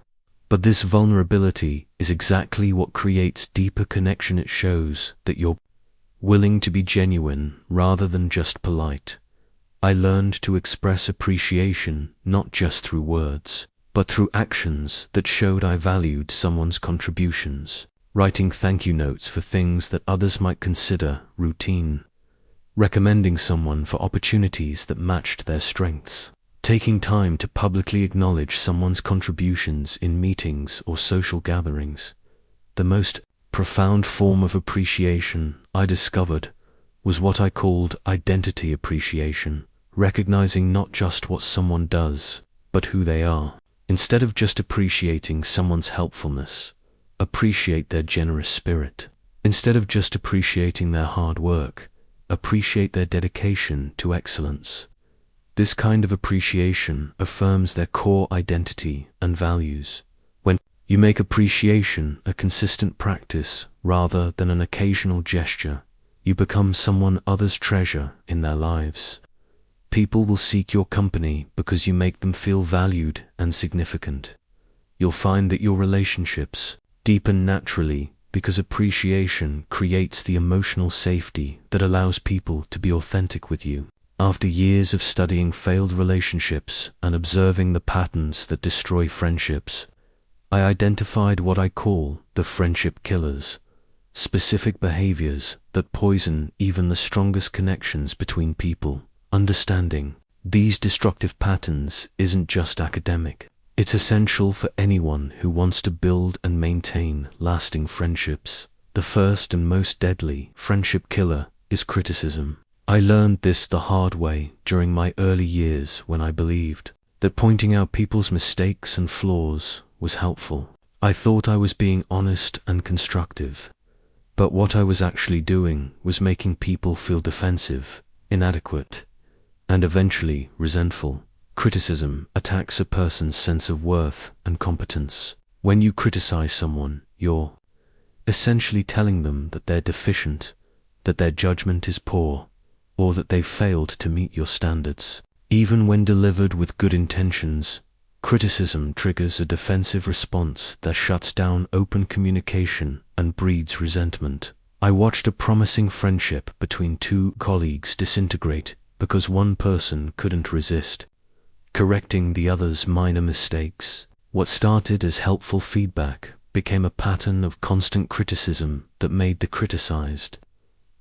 But this vulnerability is exactly what creates deeper connection. It shows that you're willing to be genuine rather than just polite. I learned to express appreciation not just through words, but through actions that showed I valued someone's contributions. Writing thank you notes for things that others might consider routine, recommending someone for opportunities that matched their strengths, taking time to publicly acknowledge someone's contributions in meetings or social gatherings. The most profound form of appreciation I discovered was what I called identity appreciation, recognizing not just what someone does, but who they are. Instead of just appreciating someone's helpfulness, appreciate their generous spirit. Instead of just appreciating their hard work, appreciate their dedication to excellence. This kind of appreciation affirms their core identity and values. When you make appreciation a consistent practice rather than an occasional gesture, you become someone others treasure in their lives. People will seek your company because you make them feel valued and significant. You'll find that your relationships deepen naturally because appreciation creates the emotional safety that allows people to be authentic with you. After years of studying failed relationships and observing the patterns that destroy friendships, I identified what I call the friendship killers, specific behaviors that poison even the strongest connections between people. Understanding these destructive patterns isn't just academic. It's essential for anyone who wants to build and maintain lasting friendships. The first and most deadly friendship killer is criticism. I learned this the hard way during my early years when I believed that pointing out people's mistakes and flaws was helpful. I thought I was being honest and constructive, but what I was actually doing was making people feel defensive, inadequate, and eventually resentful. Criticism attacks a person's sense of worth and competence. When you criticize someone, you're essentially telling them that they're deficient, that their judgment is poor, or that they've failed to meet your standards. Even when delivered with good intentions, criticism triggers a defensive response that shuts down open communication and breeds resentment. I watched a promising friendship between two colleagues disintegrate because one person couldn't resist correcting the other's minor mistakes. What started as helpful feedback became a pattern of constant criticism that made the criticized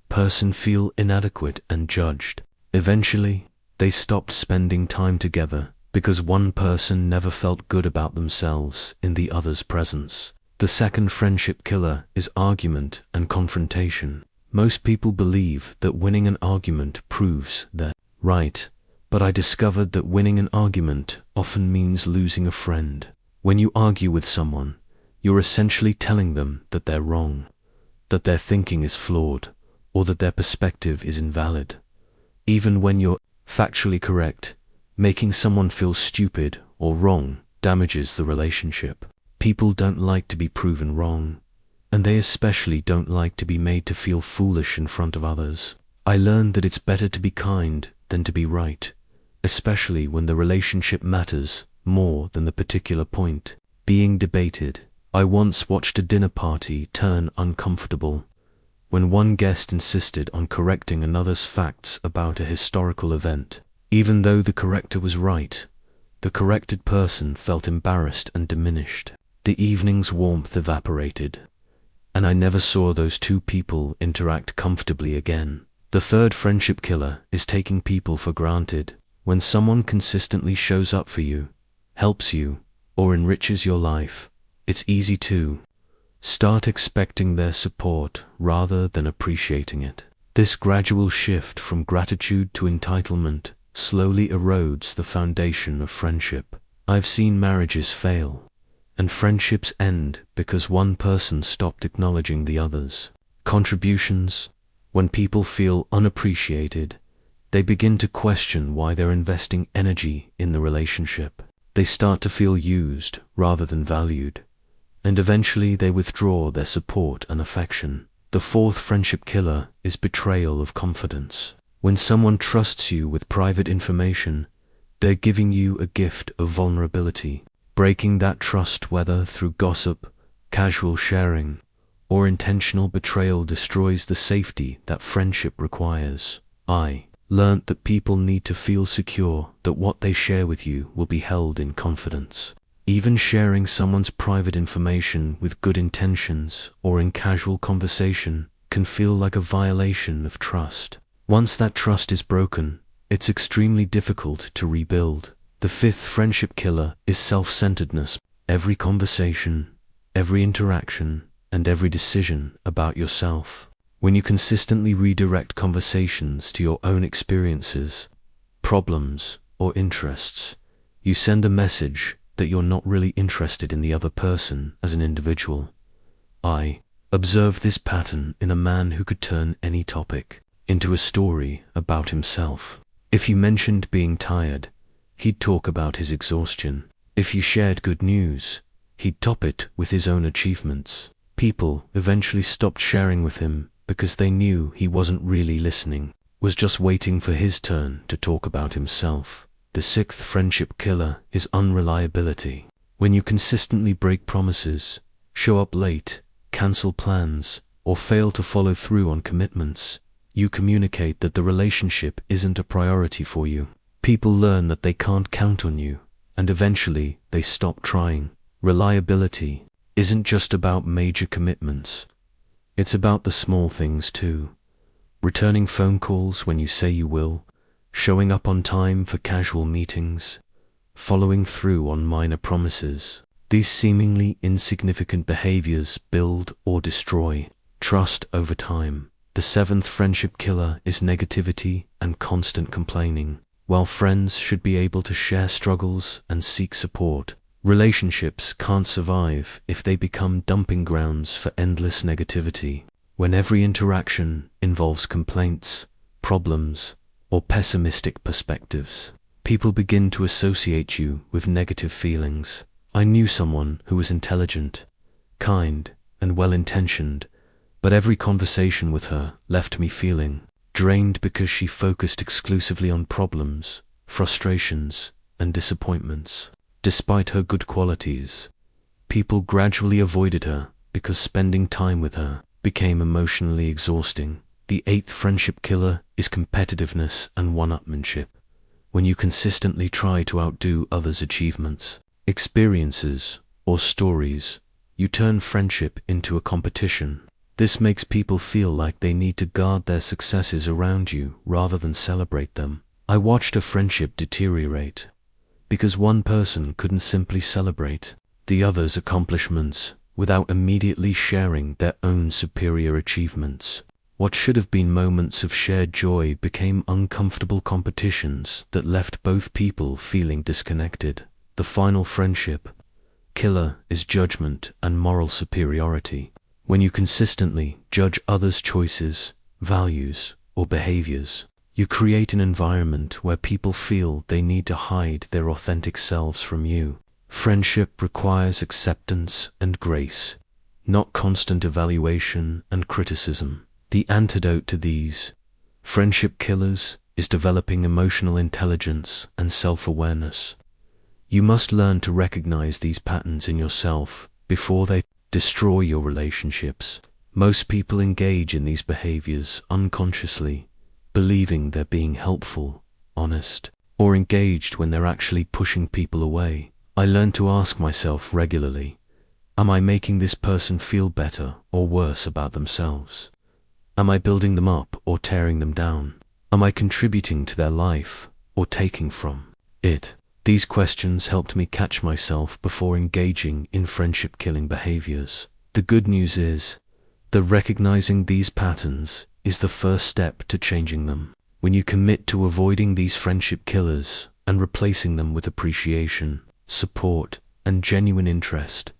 person feel inadequate and judged. Eventually, they stopped spending time together because one person never felt good about themselves in the other's presence. The second friendship killer is argument and confrontation. Most people believe that winning an argument proves they're right, but I discovered that winning an argument often means losing a friend. When you argue with someone, you're essentially telling them that they're wrong, that their thinking is flawed, or that their perspective is invalid. Even when you're factually correct, making someone feel stupid or wrong damages the relationship. People don't like to be proven wrong, and they especially don't like to be made to feel foolish in front of others. I learned that it's better to be kind than to be right, especially when the relationship matters more than the particular point being debated. I once watched a dinner party turn uncomfortable when one guest insisted on correcting another's facts about a historical event. Even though the corrector was right, the corrected person felt embarrassed and diminished. The evening's warmth evaporated, and I never saw those two people interact comfortably again. The third friendship killer is taking people for granted. When someone consistently shows up for you, helps you, or enriches your life, it's easy to start expecting their support rather than appreciating it. This gradual shift from gratitude to entitlement slowly erodes the foundation of friendship. I've seen marriages fail, and friendships end because one person stopped acknowledging the other's contributions. When people feel unappreciated, they begin to question why they're investing energy in the relationship. They start to feel used rather than valued, and eventually they withdraw their support and affection. The fourth friendship killer is betrayal of confidence. When someone trusts you with private information, they're giving you a gift of vulnerability. Breaking that trust, whether through gossip, casual sharing, or intentional betrayal, destroys the safety that friendship requires. I learned that people need to feel secure that what they share with you will be held in confidence. Even sharing someone's private information with good intentions or in casual conversation can feel like a violation of trust. Once that trust is broken, it's extremely difficult to rebuild. The fifth friendship killer is self-centeredness. Every conversation, every interaction, and every decision about yourself. When you consistently redirect conversations to your own experiences, problems, or interests, you send a message that you're not really interested in the other person as an individual. I observed this pattern in a man who could turn any topic into a story about himself. If you mentioned being tired, he'd talk about his exhaustion. If you shared good news, he'd top it with his own achievements. People eventually stopped sharing with him because they knew he wasn't really listening. was just waiting for his turn to talk about himself. The sixth friendship killer is unreliability. When you consistently break promises, show up late, cancel plans, or fail to follow through on commitments, you communicate that the relationship isn't a priority for you. People learn that they can't count on you, and eventually they stop trying. Reliability isn't just about major commitments. It's about the small things too. Returning phone calls when you say you will, showing up on time for casual meetings, following through on minor promises. These seemingly insignificant behaviors build or destroy trust over time. The seventh friendship killer is negativity and constant complaining. While friends should be able to share struggles and seek support, relationships can't survive if they become dumping grounds for endless negativity. When every interaction involves complaints, problems, or pessimistic perspectives, people begin to associate you with negative feelings. I knew someone who was intelligent, kind, and well-intentioned, but every conversation with her left me feeling drained because she focused exclusively on problems, frustrations, and disappointments. Despite her good qualities, people gradually avoided her because spending time with her became emotionally exhausting. The eighth friendship killer is competitiveness and one-upmanship. When you consistently try to outdo others' achievements, experiences, or stories, you turn friendship into a competition. This makes people feel like they need to guard their successes around you rather than celebrate them. I watched a friendship deteriorate because one person couldn't simply celebrate the other's accomplishments without immediately sharing their own superior achievements. What should have been moments of shared joy became uncomfortable competitions that left both people feeling disconnected. The final friendship killer is judgment and moral superiority. When you consistently judge others' choices, values, or behaviors, you create an environment where people feel they need to hide their authentic selves from you. Friendship requires acceptance and grace, not constant evaluation and criticism. The antidote to these friendship killers is developing emotional intelligence and self-awareness. You must learn to recognize these patterns in yourself before they destroy your relationships. Most people engage in these behaviors unconsciously, believing they're being helpful, honest, or engaged when they're actually pushing people away. I learned to ask myself regularly, am I making this person feel better or worse about themselves? Am I building them up or tearing them down? Am I contributing to their life or taking from it? These questions helped me catch myself before engaging in friendship-killing behaviors. The good news is that recognizing these patterns is the first step to changing them. When you commit to avoiding these friendship killers and replacing them with appreciation, support, and genuine interest,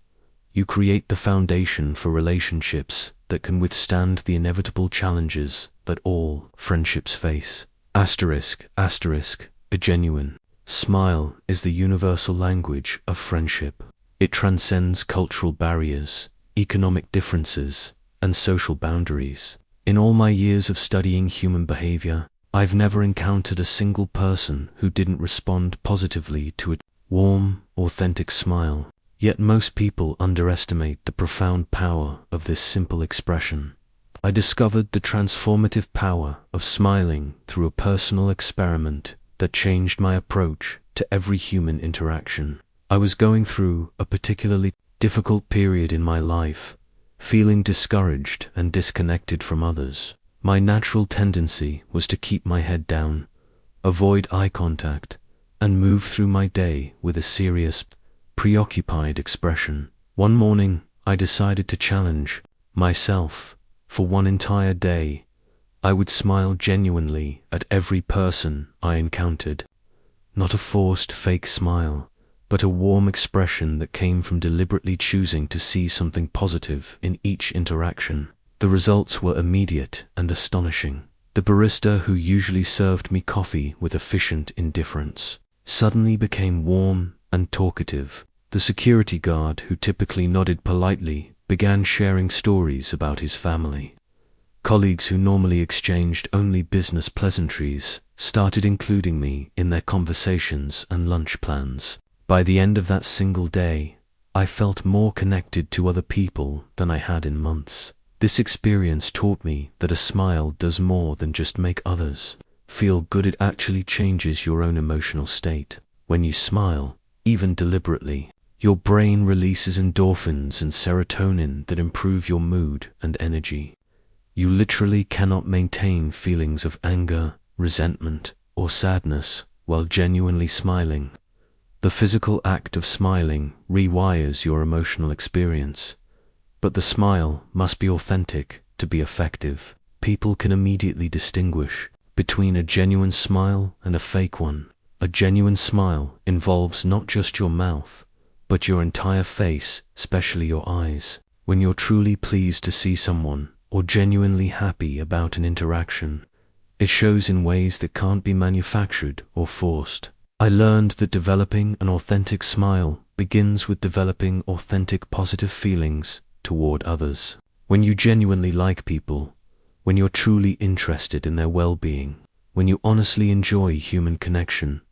you create the foundation for relationships that can withstand the inevitable challenges that all friendships face. Asterisk, asterisk, a genuine smile is the universal language of friendship. It transcends cultural barriers, economic differences, and social boundaries. In all my years of studying human behavior, I've never encountered a single person who didn't respond positively to a warm, authentic smile. Yet most people underestimate the profound power of this simple expression. I discovered the transformative power of smiling through a personal experiment that changed my approach to every human interaction. I was going through a particularly difficult period in my life, feeling discouraged and disconnected from others. My natural tendency was to keep my head down, avoid eye contact, and move through my day with a serious, preoccupied expression. One morning, I decided to challenge myself. For one entire day, I would smile genuinely at every person I encountered. Not a forced fake smile, but a warm expression that came from deliberately choosing to see something positive in each interaction. The results were immediate and astonishing. The barista who usually served me coffee with efficient indifference suddenly became warm and talkative. The security guard who typically nodded politely began sharing stories about his family. Colleagues who normally exchanged only business pleasantries started including me in their conversations and lunch plans. By the end of that single day, I felt more connected to other people than I had in months. This experience taught me that a smile does more than just make others feel good. It actually changes your own emotional state. When you smile, even deliberately, your brain releases endorphins and serotonin that improve your mood and energy. You literally cannot maintain feelings of anger, resentment, or sadness while genuinely smiling. The physical act of smiling rewires your emotional experience, but the smile must be authentic to be effective. People can immediately distinguish between a genuine smile and a fake one. A genuine smile involves not just your mouth, but your entire face, especially your eyes. When you're truly pleased to see someone or genuinely happy about an interaction, it shows in ways that can't be manufactured or forced. I learned that developing an authentic smile begins with developing authentic positive feelings toward others. When you genuinely like people, when you're truly interested in their well-being, when you honestly enjoy human connection,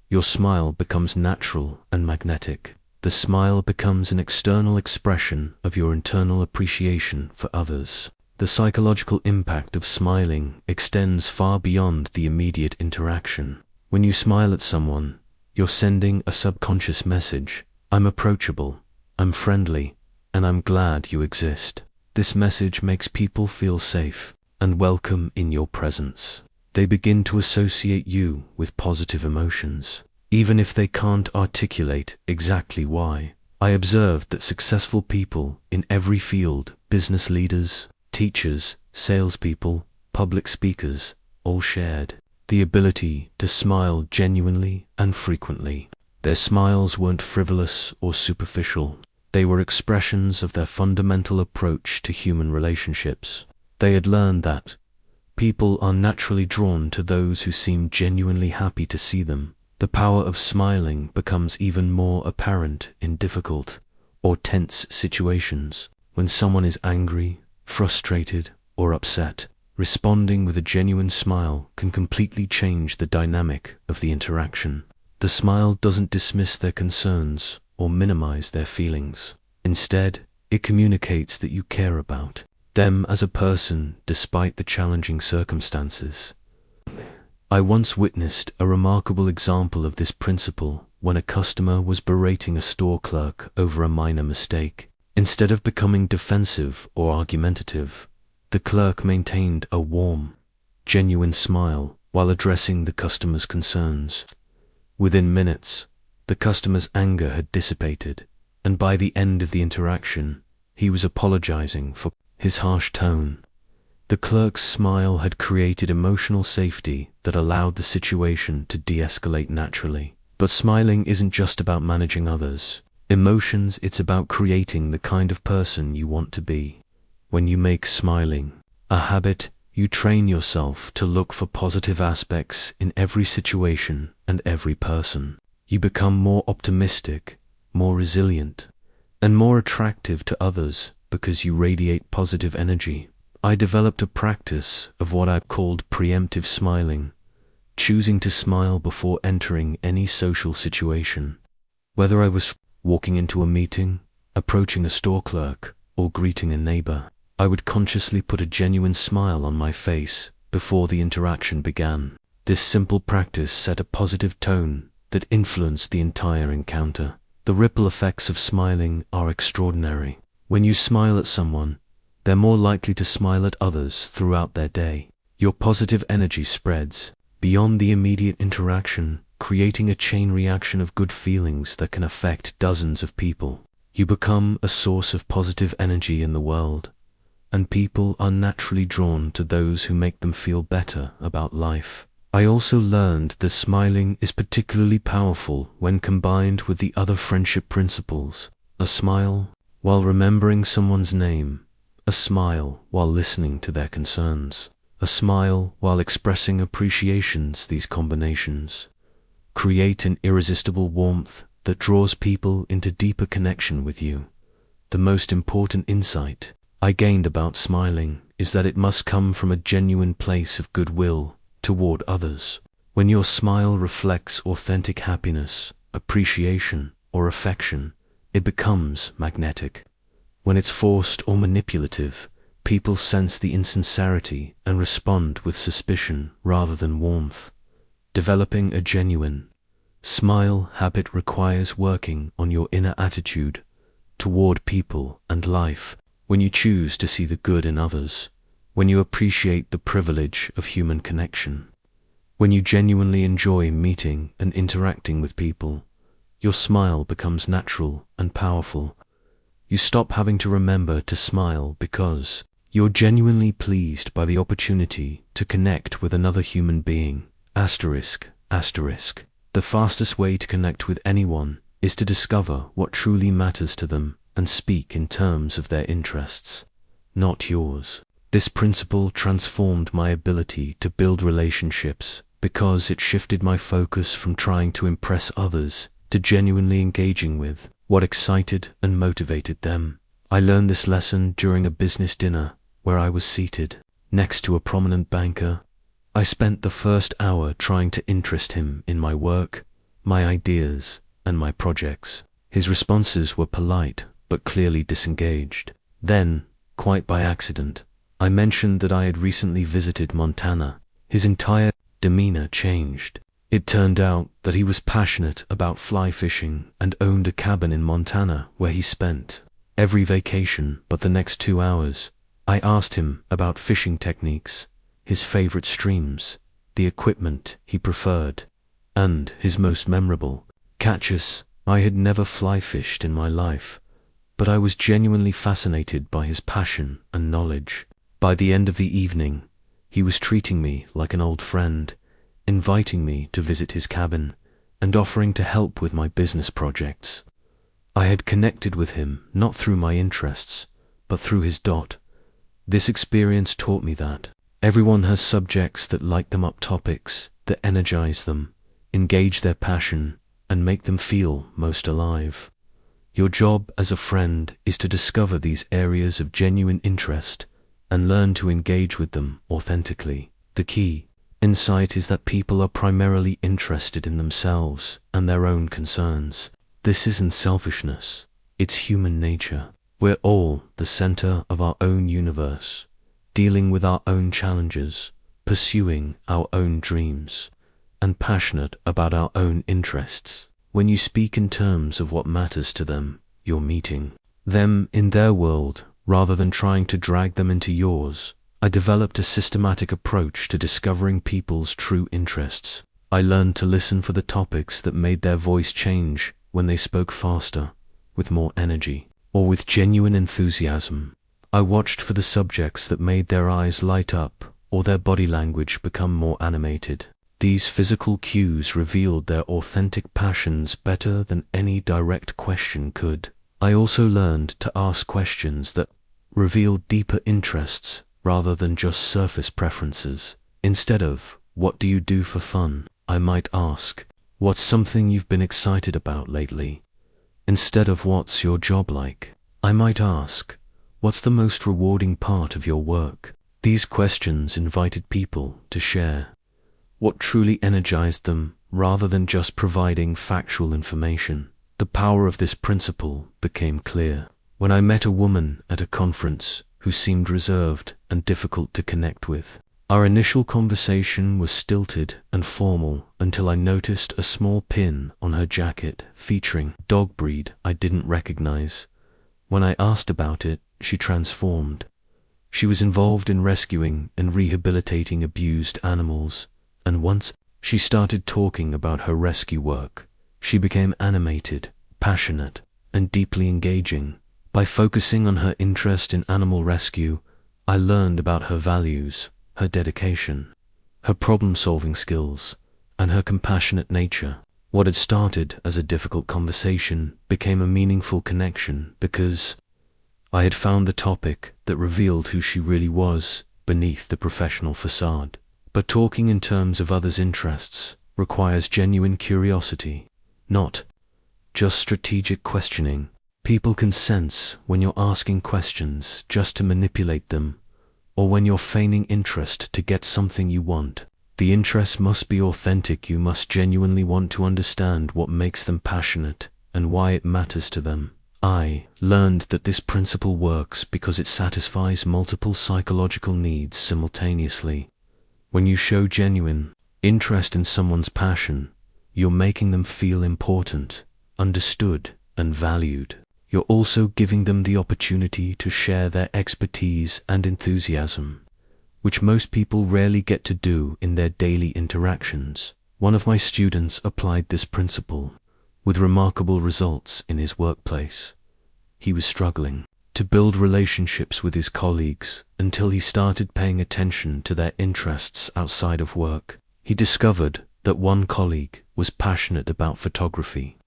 your smile becomes natural and magnetic. The smile becomes an external expression of your internal appreciation for others. The psychological impact of smiling extends far beyond the immediate interaction. When you smile at someone, you're sending a subconscious message. I'm approachable, I'm friendly, and I'm glad you exist. This message makes people feel safe and welcome in your presence. They begin to associate you with positive emotions, even if they can't articulate exactly why. I observed that successful people in every field, business leaders, teachers, salespeople, public speakers, all shared the ability to smile genuinely and frequently. Their smiles weren't frivolous or superficial. They were expressions of their fundamental approach to human relationships. They had learned that people are naturally drawn to those who seem genuinely happy to see them. The power of smiling becomes even more apparent in difficult or tense situations. When someone is angry, frustrated, or upset, responding with a genuine smile can completely change the dynamic of the interaction. The smile doesn't dismiss their concerns or minimize their feelings. Instead, it communicates that you care about them as a person despite the challenging circumstances. I once witnessed a remarkable example of this principle when a customer was berating a store clerk over a minor mistake. Instead of becoming defensive or argumentative, the clerk maintained a warm, genuine smile while addressing the customer's concerns. Within minutes, the customer's anger had dissipated, and by the end of the interaction, he was apologizing for his harsh tone. The clerk's smile had created emotional safety that allowed the situation to de-escalate naturally. But smiling isn't just about managing others' emotions, it's about creating the kind of person you want to be. When you make smiling a habit, you train yourself to look for positive aspects in every situation and every person. You become more optimistic, more resilient, and more attractive to others because you radiate positive energy. I developed a practice of what I've called preemptive smiling, choosing to smile before entering any social situation. Whether I was walking into a meeting, approaching a store clerk, or greeting a neighbor, I would consciously put a genuine smile on my face before the interaction began. This simple practice set a positive tone that influenced the entire encounter. The ripple effects of smiling are extraordinary. When you smile at someone, they're more likely to smile at others throughout their day. Your positive energy spreads beyond the immediate interaction, creating a chain reaction of good feelings that can affect dozens of people. You become a source of positive energy in the world, and people are naturally drawn to those who make them feel better about life. I also learned that smiling is particularly powerful when combined with the other friendship principles. A smile while remembering someone's name, a smile while listening to their concerns, a smile while expressing appreciations. These combinations create an irresistible warmth that draws people into deeper connection with you. The most important insight I gained about smiling is that it must come from a genuine place of goodwill toward others. When your smile reflects authentic happiness, appreciation, or affection, it becomes magnetic. When it's forced or manipulative, people sense the insincerity and respond with suspicion rather than warmth. Developing a genuine smile habit requires working on your inner attitude toward people and life. When you choose to see the good in others, when you appreciate the privilege of human connection, when you genuinely enjoy meeting and interacting with people, your smile becomes natural and powerful. You stop having to remember to smile because you're genuinely pleased by the opportunity to connect with another human being. Asterisk. The fastest way to connect with anyone is to discover what truly matters to them and speak in terms of their interests, not yours. This principle transformed my ability to build relationships because it shifted my focus from trying to impress others to genuinely engaging with what excited and motivated them. I learned this lesson during a business dinner where I was seated next to a prominent banker. I spent the first hour trying to interest him in my work, my ideas, and my projects. His responses were polite but clearly disengaged. Then, quite by accident, I mentioned that I had recently visited Montana. His entire demeanor changed. It turned out that he was passionate about fly fishing and owned a cabin in Montana where he spent every vacation but the next 2 hours. I asked him about fishing techniques, his favorite streams, the equipment he preferred, and his most memorable catches. I had never fly fished in my life, but I was genuinely fascinated by his passion and knowledge. By the end of the evening, he was treating me like an old friend, inviting me to visit his cabin, and offering to help with my business projects. I had connected with him not through my interests, but through his dot. This experience taught me that everyone has subjects that light them up, topics that energize them, engage their passion, and make them feel most alive. Your job as a friend is to discover these areas of genuine interest and learn to engage with them authentically. The key insight is that people are primarily interested in themselves and their own concerns. This isn't selfishness, it's human nature. We're all the center of our own universe, dealing with our own challenges, pursuing our own dreams, and passionate about our own interests. When you speak in terms of what matters to them, you're meeting them in their world rather than trying to drag them into yours. I developed a systematic approach to discovering people's true interests. I learned to listen for the topics that made their voice change when they spoke faster, with more energy, or with genuine enthusiasm. I watched for the subjects that made their eyes light up or their body language become more animated. These physical cues revealed their authentic passions better than any direct question could. I also learned to ask questions that revealed deeper interests rather than just surface preferences. Instead of, "What do you do for fun?" I might ask, "What's something you've been excited about lately?" Instead of, "What's your job like?" I might ask, "What's the most rewarding part of your work?" These questions invited people to share what truly energized them rather than just providing factual information. The power of this principle became clear when I met a woman at a conference who seemed reserved and difficult to connect with. Our initial conversation was stilted and formal until I noticed a small pin on her jacket featuring a dog breed I didn't recognize. When I asked about it, she transformed. She was involved in rescuing and rehabilitating abused animals, and once she started talking about her rescue work, she became animated, passionate, and deeply engaging. By focusing on her interest in animal rescue, I learned about her values, her dedication, her problem-solving skills, and her compassionate nature. What had started as a difficult conversation became a meaningful connection because I had found the topic that revealed who she really was beneath the professional facade. But talking in terms of others' interests requires genuine curiosity, not just strategic questioning. People can sense when you're asking questions just to manipulate them or when you're feigning interest to get something you want. The interest must be authentic. You must genuinely want to understand what makes them passionate and why it matters to them. I learned that this principle works because it satisfies multiple psychological needs simultaneously. When you show genuine interest in someone's passion, you're making them feel important, understood, and valued. You're also giving them the opportunity to share their expertise and enthusiasm, which most people rarely get to do in their daily interactions. One of my students applied this principle with remarkable results in his workplace. He was struggling to build relationships with his colleagues until he started paying attention to their interests outside of work. He discovered that one colleague was passionate about photography,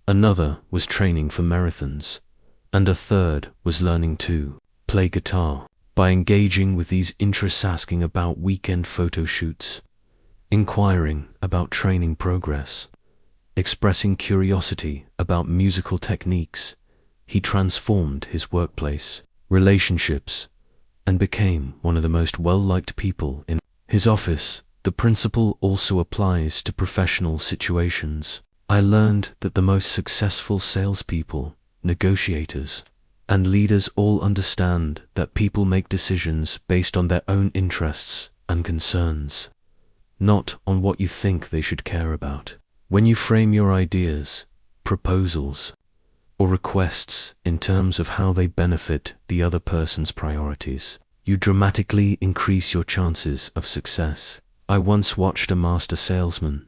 another was training for marathons, and a third was learning to play guitar. By engaging with these interests, asking about weekend photo shoots, inquiring about training progress, expressing curiosity about musical techniques, he transformed his workplace relationships and became one of the most well-liked people in his office. The principle also applies to professional situations. I learned that the most successful salespeople, negotiators, and leaders all understand that people make decisions based on their own interests and concerns, not on what you think they should care about. When you frame your ideas, proposals, or requests in terms of how they benefit the other person's priorities, you dramatically increase your chances of success. I once watched a master salesman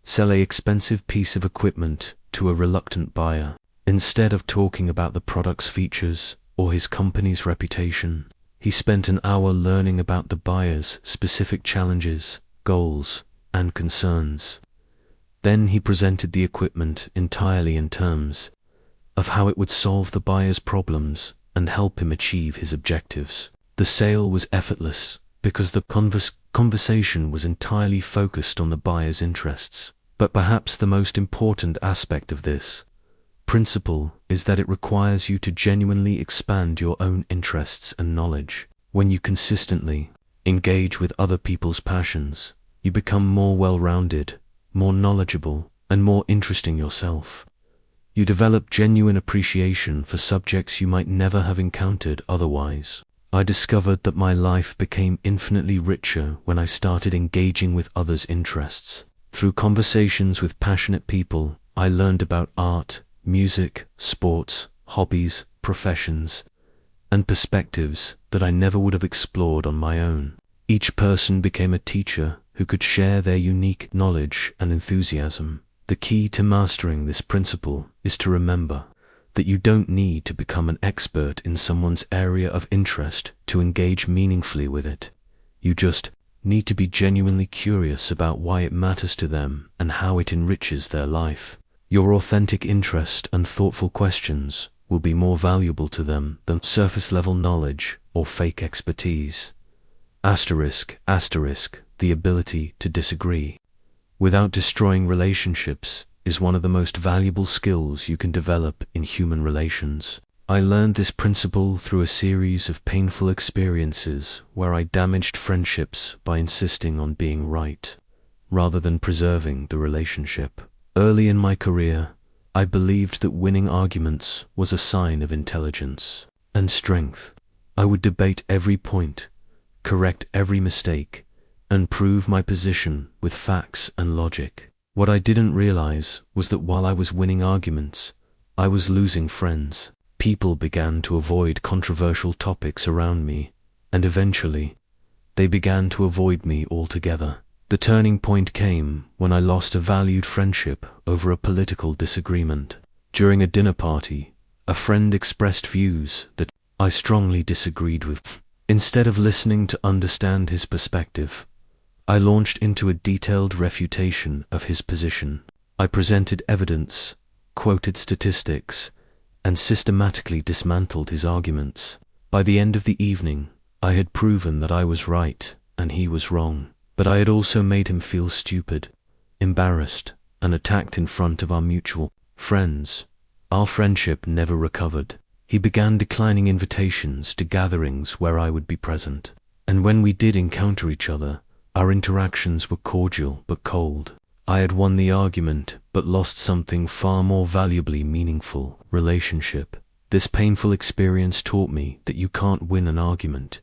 sell an expensive piece of equipment to a reluctant buyer. Instead of talking about the product's features or his company's reputation, he spent an hour learning about the buyer's specific challenges, goals, and concerns. Then he presented the equipment entirely in terms of how it would solve the buyer's problems and help him achieve his objectives. The sale was effortless because the conversation was entirely focused on the buyer's interests. But perhaps the most important aspect of this principle is that it requires you to genuinely expand your own interests and knowledge. When you consistently engage with other people's passions, you become more well-rounded, more knowledgeable, and more interesting yourself. You develop genuine appreciation for subjects you might never have encountered otherwise. I discovered that my life became infinitely richer when I started engaging with others' interests. Through conversations with passionate people, I learned about art, music, sports, hobbies, professions, and perspectives that I never would have explored on my own. Each person became a teacher who could share their unique knowledge and enthusiasm. The key to mastering this principle is to remember that you don't need to become an expert in someone's area of interest to engage meaningfully with it. You just need to be genuinely curious about why it matters to them and how it enriches their life. Your authentic interest and thoughtful questions will be more valuable to them than surface-level knowledge or fake expertise. Asterisk, the ability to disagree without destroying relationships is one of the most valuable skills you can develop in human relations. I learned this principle through a series of painful experiences where I damaged friendships by insisting on being right, rather than preserving the relationship. Early in my career, I believed that winning arguments was a sign of intelligence and strength. I would debate every point, correct every mistake, and prove my position with facts and logic. What I didn't realize was that while I was winning arguments, I was losing friends. People began to avoid controversial topics around me, and eventually, they began to avoid me altogether. The turning point came when I lost a valued friendship over a political disagreement. During a dinner party, a friend expressed views that I strongly disagreed with. Instead of listening to understand his perspective, I launched into a detailed refutation of his position. I presented evidence, quoted statistics, and systematically dismantled his arguments. By the end of the evening, I had proven that I was right and he was wrong, but I had also made him feel stupid, embarrassed, and attacked in front of our mutual friends. Our friendship never recovered. He began declining invitations to gatherings where I would be present. And when we did encounter each other, our interactions were cordial but cold. I had won the argument, but lost something far more valuably meaningful: relationship. This painful experience taught me that you can't win an argument.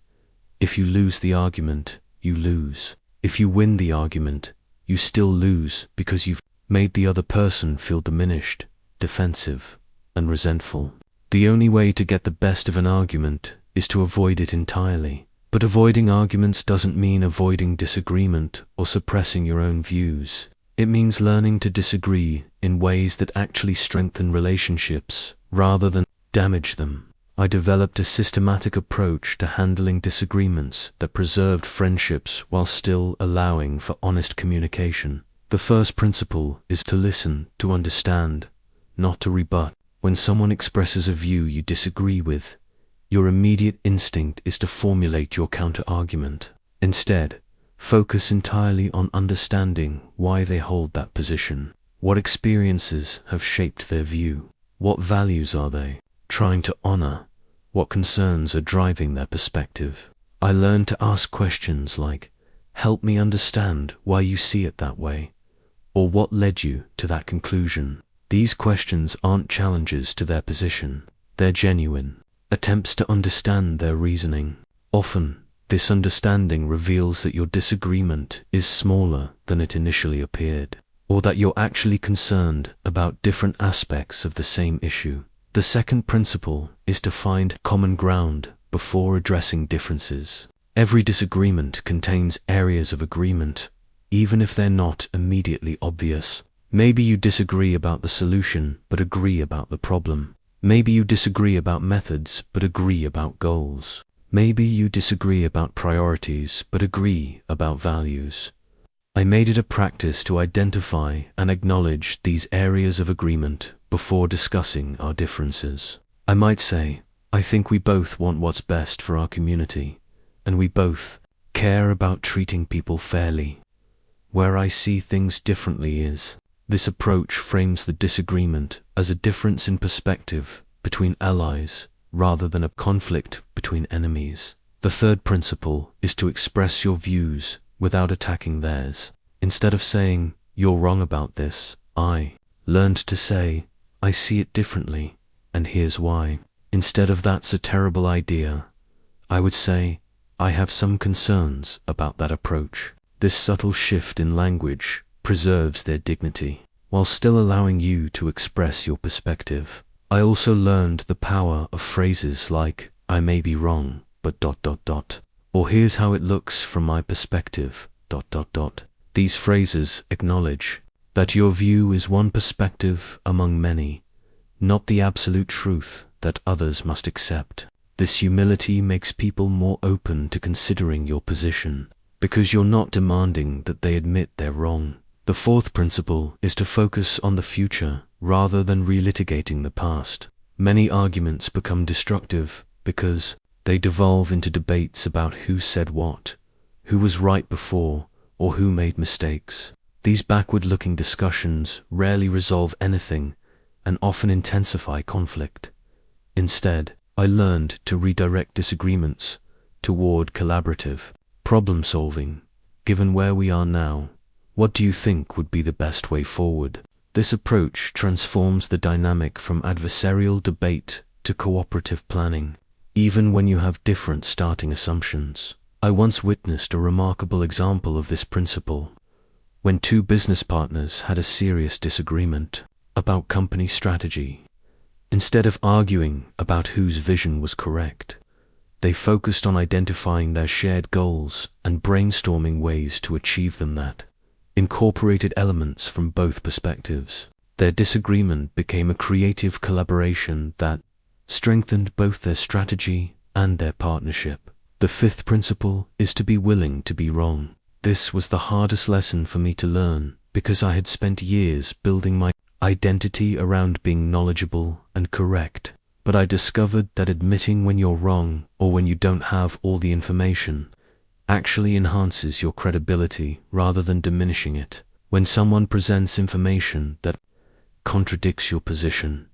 If you lose the argument, you lose. If you win the argument, you still lose because you've made the other person feel diminished, defensive, and resentful. The only way to get the best of an argument is to avoid it entirely. But avoiding arguments doesn't mean avoiding disagreement or suppressing your own views. It means learning to disagree in ways that actually strengthen relationships rather than damage them. I developed a systematic approach to handling disagreements that preserved friendships while still allowing for honest communication. The first principle is to listen, to understand, not to rebut. When someone expresses a view you disagree with, your immediate instinct is to formulate your counter-argument. Instead, focus entirely on understanding why they hold that position. What experiences have shaped their view? What values are they trying to honor? What concerns are driving their perspective? I learned to ask questions like, "Help me understand why you see it that way," or "What led you to that conclusion?" These questions aren't challenges to their position. They're genuine attempts to understand their reasoning. Often, this understanding reveals that your disagreement is smaller than it initially appeared, or that you're actually concerned about different aspects of the same issue. The second principle is to find common ground before addressing differences. Every disagreement contains areas of agreement, even if they're not immediately obvious. Maybe you disagree about the solution, but agree about the problem. Maybe you disagree about methods, but agree about goals. Maybe you disagree about priorities, but agree about values. I made it a practice to identify and acknowledge these areas of agreement before discussing our differences. I might say, "I think we both want what's best for our community, and we both care about treating people fairly. Where I see things differently is." This approach frames the disagreement as a difference in perspective between allies rather than a conflict between enemies. The third principle is to express your views without attacking theirs. Instead of saying, "You're wrong about this," I learned to say, "I see it differently, and here's why." Instead of "That's a terrible idea," I would say, "I have some concerns about that approach." This subtle shift in language preserves their dignity, while still allowing you to express your perspective. I also learned the power of phrases like, "I may be wrong, but ... or "Here's how it looks from my perspective ... These phrases acknowledge that your view is one perspective among many, not the absolute truth that others must accept. This humility makes people more open to considering your position, because you're not demanding that they admit they're wrong. The fourth principle is to focus on the future rather than relitigating the past. Many arguments become destructive because they devolve into debates about who said what, who was right before, or who made mistakes. These backward-looking discussions rarely resolve anything and often intensify conflict. Instead, I learned to redirect disagreements toward collaborative problem-solving. Given where we are now, what do you think would be the best way forward? This approach transforms the dynamic from adversarial debate to cooperative planning, even when you have different starting assumptions. I once witnessed a remarkable example of this principle when two business partners had a serious disagreement about company strategy. Instead of arguing about whose vision was correct, they focused on identifying their shared goals and brainstorming ways to achieve them that incorporated elements from both perspectives. Their disagreement became a creative collaboration that strengthened both their strategy and their partnership. The fifth principle is to be willing to be wrong. This was the hardest lesson for me to learn because I had spent years building my identity around being knowledgeable and correct. But I discovered that admitting when you're wrong or when you don't have all the information actually enhances your credibility rather than diminishing it. When someone presents information that contradicts your position,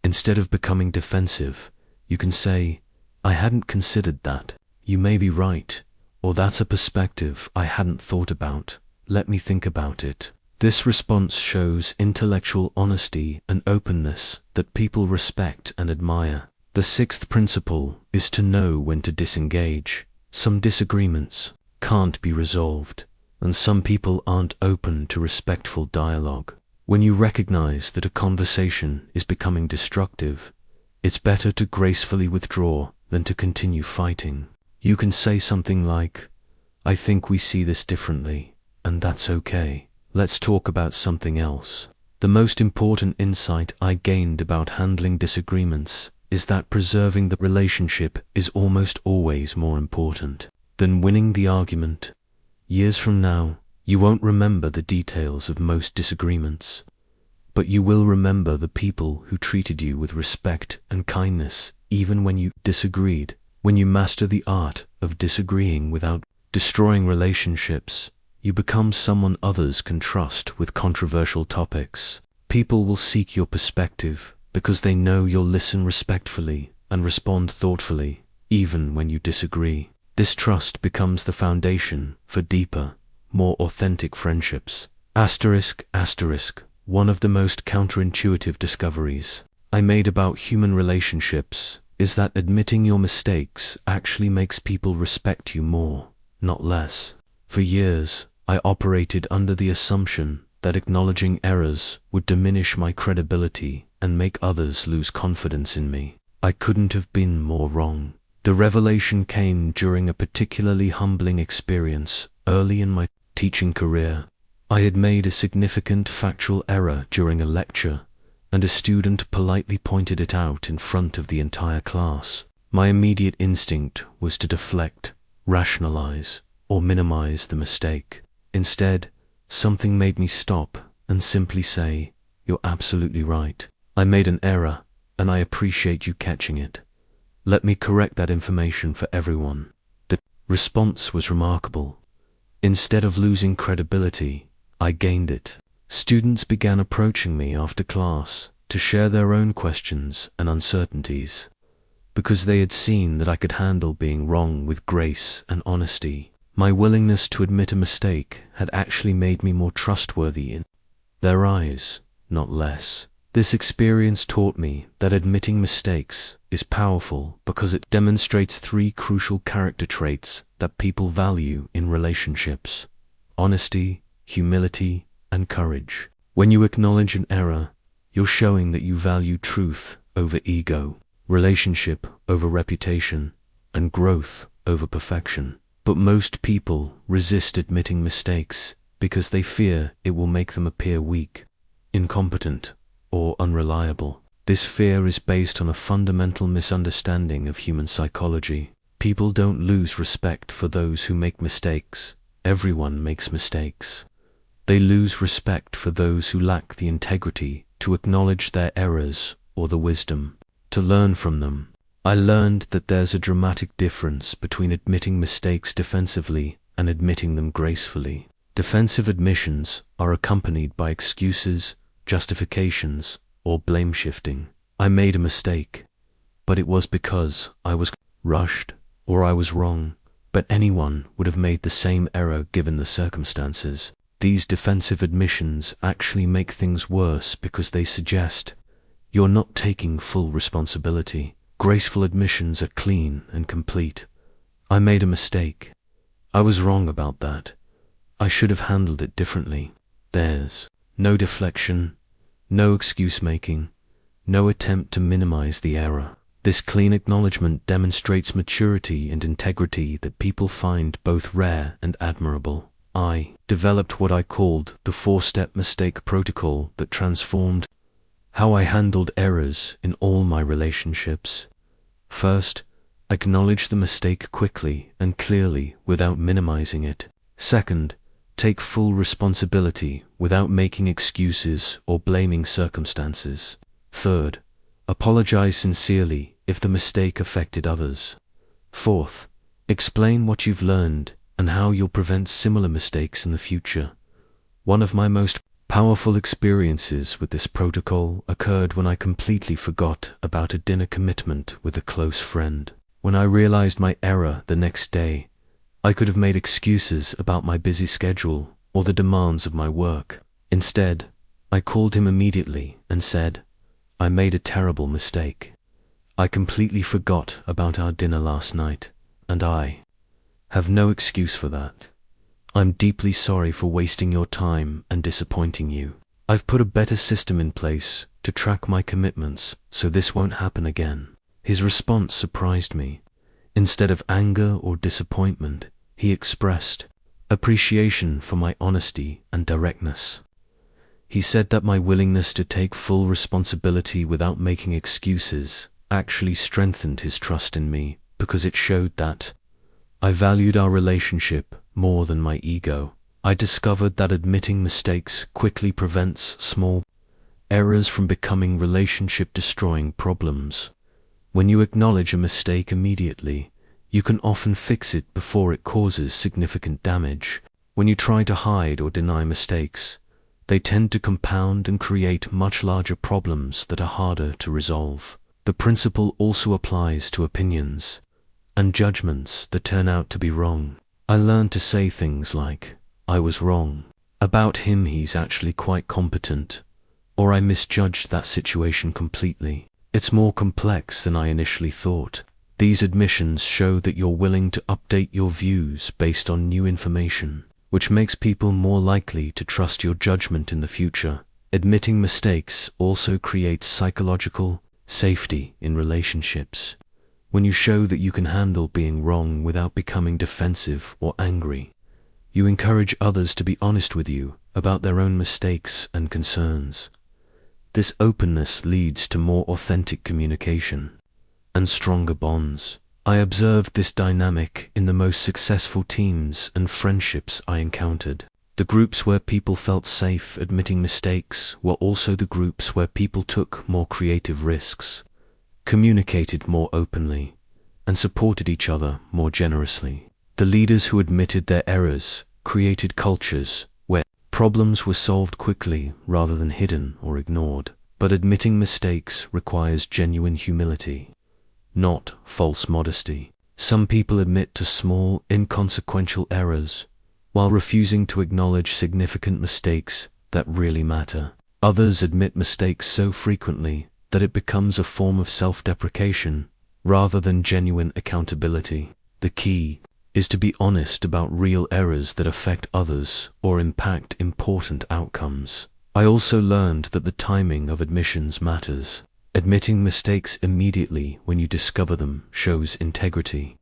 instead of becoming defensive, you can say, "I hadn't considered that. You may be right," or that's a perspective I hadn't thought about. Let me think about it. This response shows intellectual honesty and openness that people respect and admire. The sixth principle is to know when to disengage. Some disagreements can't be resolved, and some people aren't open to respectful dialogue. When you recognize that a conversation is becoming destructive, it's better to gracefully withdraw than to continue fighting. You can say something like, "I think we see this differently, and that's okay. Let's talk about something else." The most important insight I gained about handling disagreements is that preserving the relationship is almost always more important than winning the argument. Years from now, you won't remember the details of most disagreements, but you will remember the people who treated you with respect and kindness even when you disagreed. When you master the art of disagreeing without destroying relationships, you become someone others can trust with controversial topics. People will seek your perspective because they know you'll listen respectfully and respond thoughtfully, even when you disagree. This trust becomes the foundation for deeper, more authentic friendships. Asterisk, asterisk. One of the most counterintuitive discoveries I made about human relationships is that admitting your mistakes actually makes people respect you more, not less. For years, I operated under the assumption that acknowledging errors would diminish my credibility and make others lose confidence in me. I couldn't have been more wrong. The revelation came during a particularly humbling experience early in my teaching career. I had made a significant factual error during a lecture, and a student politely pointed it out in front of the entire class. My immediate instinct was to deflect, rationalize, or minimize the mistake. Instead, something made me stop and simply say, "You're absolutely right. I made an error, and I appreciate you catching it. Let me correct that information for everyone." The response was remarkable. Instead of losing credibility, I gained it. Students began approaching me after class to share their own questions and uncertainties, because they had seen that I could handle being wrong with grace and honesty. My willingness to admit a mistake had actually made me more trustworthy in their eyes, not less. This experience taught me that admitting mistakes is powerful because it demonstrates three crucial character traits that people value in relationships: honesty, humility, and courage. When you acknowledge an error, you're showing that you value truth over ego, relationship over reputation, and growth over perfection. But most people resist admitting mistakes because they fear it will make them appear weak, incompetent, or unreliable. This fear is based on a fundamental misunderstanding of human psychology. People don't lose respect for those who make mistakes. Everyone makes mistakes. They lose respect for those who lack the integrity to acknowledge their errors or the wisdom to learn from them. I learned that there's a dramatic difference between admitting mistakes defensively and admitting them gracefully. Defensive admissions are accompanied by excuses, justifications, or blame shifting. I made a mistake, but it was because I was rushed or I was wrong, but anyone would have made the same error given the circumstances. These defensive admissions actually make things worse because they suggest you're not taking full responsibility. Graceful admissions are clean and complete. I made a mistake. I was wrong about that. I should have handled it differently. There's no deflection, no excuse making, no attempt to minimize the error. This clean acknowledgement demonstrates maturity and integrity that people find both rare and admirable. I developed what I called the 4-step mistake protocol that transformed how I handled errors in all my relationships. First, acknowledge the mistake quickly and clearly without minimizing it. Second, take full responsibility without making excuses or blaming circumstances. Third, apologize sincerely if the mistake affected others. Fourth, explain what you've learned and how you'll prevent similar mistakes in the future. One of my most powerful experiences with this protocol occurred when I completely forgot about a dinner commitment with a close friend. When I realized my error the next day, I could have made excuses about my busy schedule or the demands of my work. Instead, I called him immediately and said, "I made a terrible mistake. I completely forgot about our dinner last night, and I have no excuse for that. I'm deeply sorry for wasting your time and disappointing you. I've put a better system in place to track my commitments so this won't happen again." His response surprised me. Instead of anger or disappointment, he expressed appreciation for my honesty and directness. He said that my willingness to take full responsibility without making excuses actually strengthened his trust in me because it showed that I valued our relationship more than my ego. I discovered that admitting mistakes quickly prevents small errors from becoming relationship-destroying problems. When you acknowledge a mistake immediately, you can often fix it before it causes significant damage. When you try to hide or deny mistakes, they tend to compound and create much larger problems that are harder to resolve. The principle also applies to opinions and judgments that turn out to be wrong. I learned to say things like, "I was wrong. About him, he's actually quite competent," or "I misjudged that situation completely. It's more complex than I initially thought." These admissions show that you're willing to update your views based on new information, which makes people more likely to trust your judgment in the future. Admitting mistakes also creates psychological safety in relationships. When you show that you can handle being wrong without becoming defensive or angry, you encourage others to be honest with you about their own mistakes and concerns. This openness leads to more authentic communication and stronger bonds. I observed this dynamic in the most successful teams and friendships I encountered. The groups where people felt safe admitting mistakes were also the groups where people took more creative risks, communicated more openly, and supported each other more generously. The leaders who admitted their errors created cultures where problems were solved quickly rather than hidden or ignored. But admitting mistakes requires genuine humility, not false modesty. Some people admit to small, inconsequential errors while refusing to acknowledge significant mistakes that really matter. Others admit mistakes so frequently that it becomes a form of self-deprecation rather than genuine accountability. The key is to be honest about real errors that affect others or impact important outcomes. I also learned that the timing of admissions matters. Admitting mistakes immediately when you discover them shows integrity.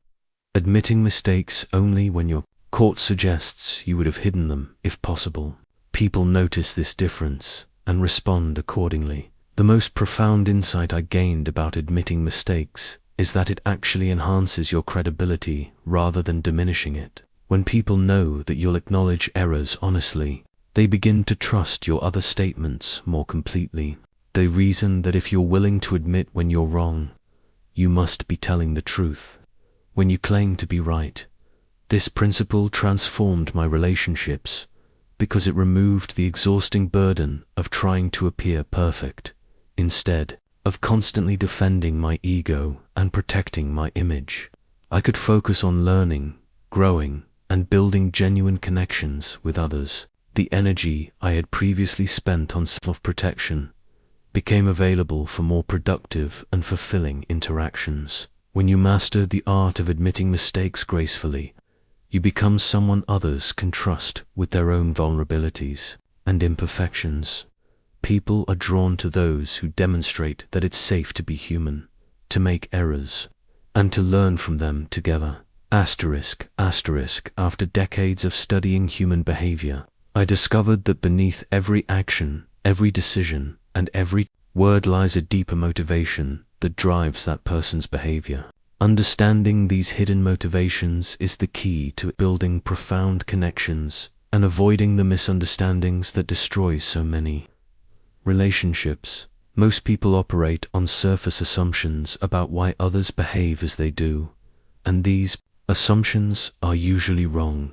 Admitting mistakes only when your court suggests you would have hidden them if possible. People notice this difference and respond accordingly. The most profound insight I gained about admitting mistakes is that it actually enhances your credibility rather than diminishing it. When people know that you'll acknowledge errors honestly, they begin to trust your other statements more completely. They reason that if you're willing to admit when you're wrong, you must be telling the truth when you claim to be right. This principle transformed my relationships because it removed the exhausting burden of trying to appear perfect, instead of constantly defending my ego and protecting my image. I could focus on learning, growing, and building genuine connections with others. The energy I had previously spent on self-protection became available for more productive and fulfilling interactions. When you master the art of admitting mistakes gracefully, you become someone others can trust with their own vulnerabilities and imperfections. People are drawn to those who demonstrate that it's safe to be human, to make errors, and to learn from them together. After decades of studying human behavior, I discovered that beneath every action, every decision, and every word lies a deeper motivation that drives that person's behavior. Understanding these hidden motivations is the key to building profound connections and avoiding the misunderstandings that destroy so many relationships. Most people operate on surface assumptions about why others behave as they do, and these assumptions are usually wrong.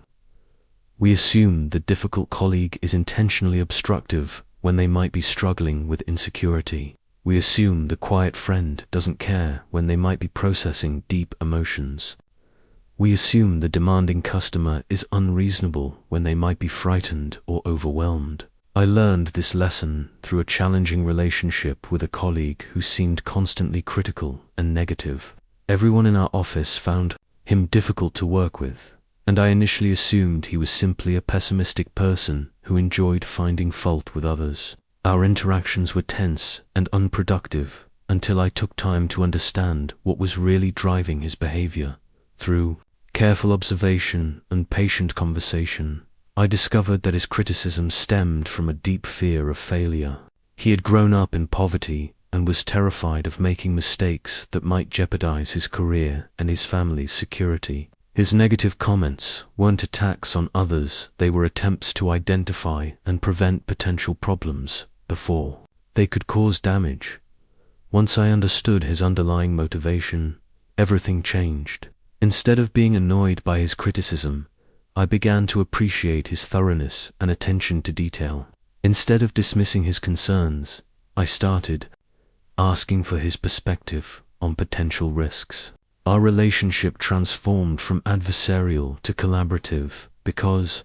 We assume the difficult colleague is intentionally obstructive when they might be struggling with insecurity. We assume the quiet friend doesn't care when they might be processing deep emotions. We assume the demanding customer is unreasonable when they might be frightened or overwhelmed. I learned this lesson through a challenging relationship with a colleague who seemed constantly critical and negative. Everyone in our office found him difficult to work with, and I initially assumed he was simply a pessimistic person who enjoyed finding fault with others. Our interactions were tense and unproductive until I took time to understand what was really driving his behavior. Through careful observation and patient conversation, I discovered that his criticism stemmed from a deep fear of failure. He had grown up in poverty and was terrified of making mistakes that might jeopardize his career and his family's security. His negative comments weren't attacks on others, they were attempts to identify and prevent potential problems before they could cause damage. Once I understood his underlying motivation, everything changed. Instead of being annoyed by his criticism, I began to appreciate his thoroughness and attention to detail. Instead of dismissing his concerns, I started asking for his perspective on potential risks. Our relationship transformed from adversarial to collaborative because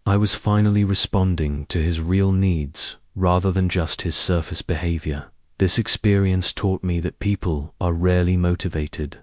I was finally responding to his real needs rather than just his surface behavior. This experience taught me that people are rarely motivated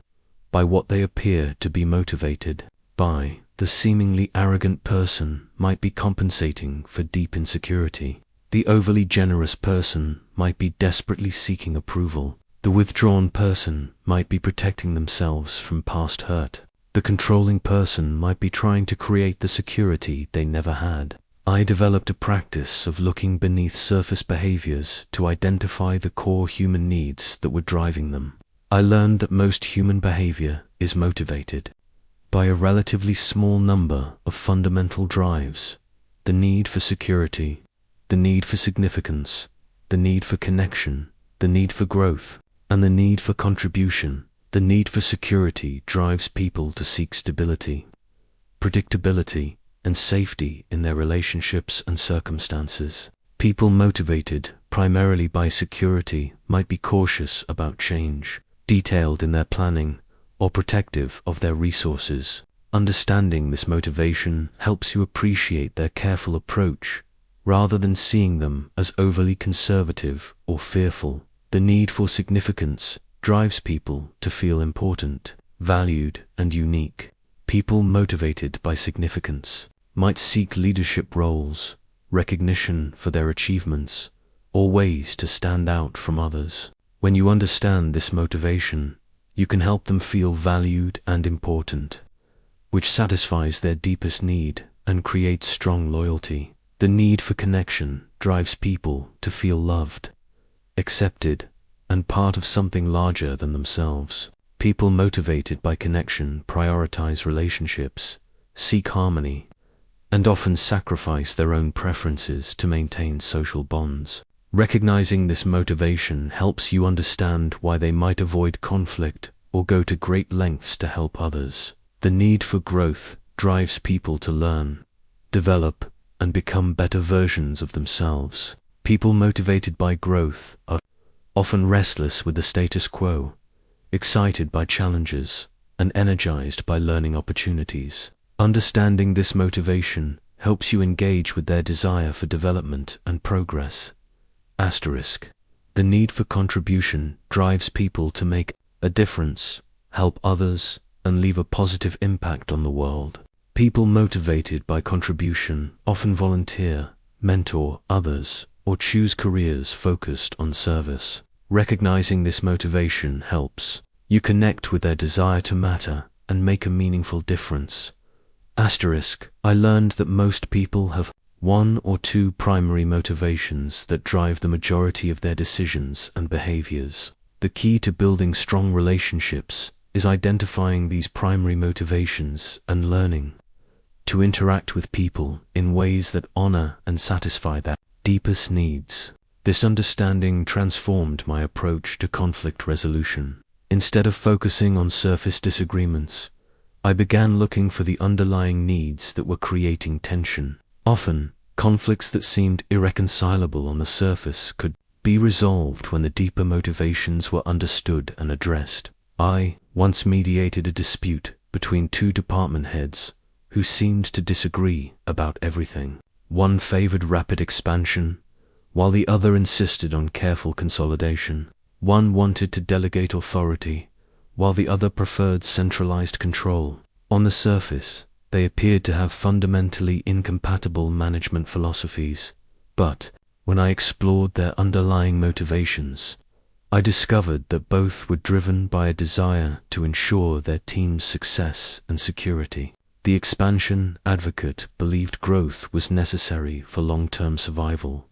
by what they appear to be motivated by. The seemingly arrogant person might be compensating for deep insecurity. The overly generous person might be desperately seeking approval. The withdrawn person might be protecting themselves from past hurt. The controlling person might be trying to create the security they never had. I developed a practice of looking beneath surface behaviors to identify the core human needs that were driving them. I learned that most human behavior is motivated by a relatively small number of fundamental drives: the need for security, the need for significance, the need for connection, the need for growth, and the need for contribution. The need for security drives people to seek stability, predictability, and safety in their relationships and circumstances. People motivated primarily by security might be cautious about change, detailed in their planning, or protective of their resources. Understanding this motivation helps you appreciate their careful approach, rather than seeing them as overly conservative or fearful. The need for significance drives people to feel important, valued, and unique. People motivated by significance might seek leadership roles, recognition for their achievements, or ways to stand out from others. When you understand this motivation, you can help them feel valued and important, which satisfies their deepest need and creates strong loyalty. The need for connection drives people to feel loved, accepted, and part of something larger than themselves. People motivated by connection prioritize relationships, seek harmony, and often sacrifice their own preferences to maintain social bonds. Recognizing this motivation helps you understand why they might avoid conflict or go to great lengths to help others. The need for growth drives people to learn, develop, and become better versions of themselves. People motivated by growth are often restless with the status quo, excited by challenges, and energized by learning opportunities. Understanding this motivation helps you engage with their desire for development and progress. Asterisk. The need for contribution drives people to make a difference, help others, and leave a positive impact on the world. People motivated by contribution often volunteer, mentor others, or choose careers focused on service. Recognizing this motivation helps you connect with their desire to matter and make a meaningful difference. Asterisk. I learned that most people have one or two primary motivations that drive the majority of their decisions and behaviors. The key to building strong relationships is identifying these primary motivations and learning to interact with people in ways that honor and satisfy their deepest needs. This understanding transformed my approach to conflict resolution. Instead of focusing on surface disagreements, I began looking for the underlying needs that were creating tension. Often, conflicts that seemed irreconcilable on the surface could be resolved when the deeper motivations were understood and addressed. I once mediated a dispute between two department heads who seemed to disagree about everything. One favored rapid expansion, while the other insisted on careful consolidation. One wanted to delegate authority, while the other preferred centralized control. On the surface, they appeared to have fundamentally incompatible management philosophies, but when I explored their underlying motivations, I discovered that both were driven by a desire to ensure their team's success and security. The expansion advocate believed growth was necessary for long-term survival,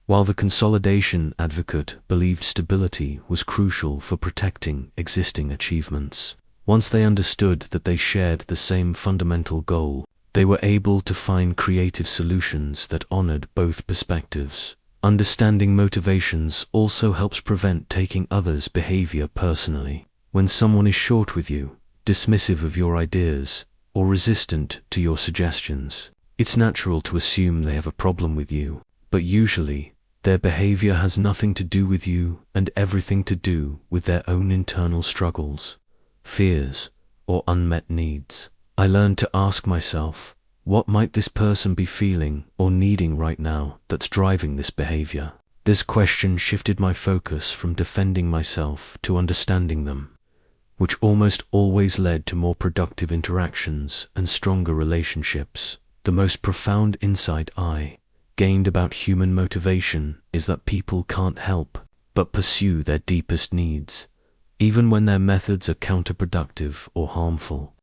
while the consolidation advocate believed stability was crucial for protecting existing achievements. Once they understood that they shared the same fundamental goal, they were able to find creative solutions that honored both perspectives. Understanding motivations also helps prevent taking others' behavior personally. When someone is short with you, dismissive of your ideas, or resistant to your suggestions, it's natural to assume they have a problem with you, but usually, their behavior has nothing to do with you and everything to do with their own internal struggles, fears, or unmet needs. I learned to ask myself, what might this person be feeling or needing right now that's driving this behavior? This question shifted my focus from defending myself to understanding them, which almost always led to more productive interactions and stronger relationships. The most profound insight I gained about human motivation is that people can't help but pursue their deepest needs, even when their methods are counterproductive or harmful.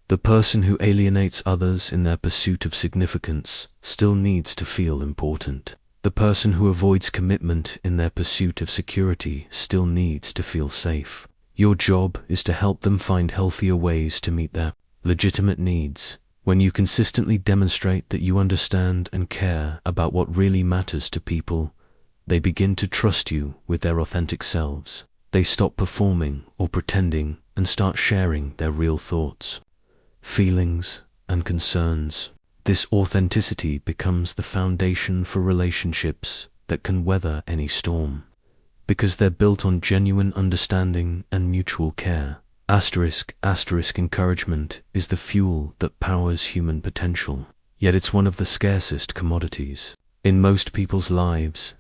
The person who alienates others in their pursuit of significance still needs to feel important. The person who avoids commitment in their pursuit of security still needs to feel safe. Your job is to help them find healthier ways to meet their legitimate needs. When you consistently demonstrate that you understand and care about what really matters to people, they begin to trust you with their authentic selves. They stop performing or pretending and start sharing their real thoughts, feelings, and concerns. This authenticity becomes the foundation for relationships that can weather any storm, because they're built on genuine understanding and mutual care. Asterisk encouragement is the fuel that powers human potential, yet it's one of the scarcest commodities. In most people's lives,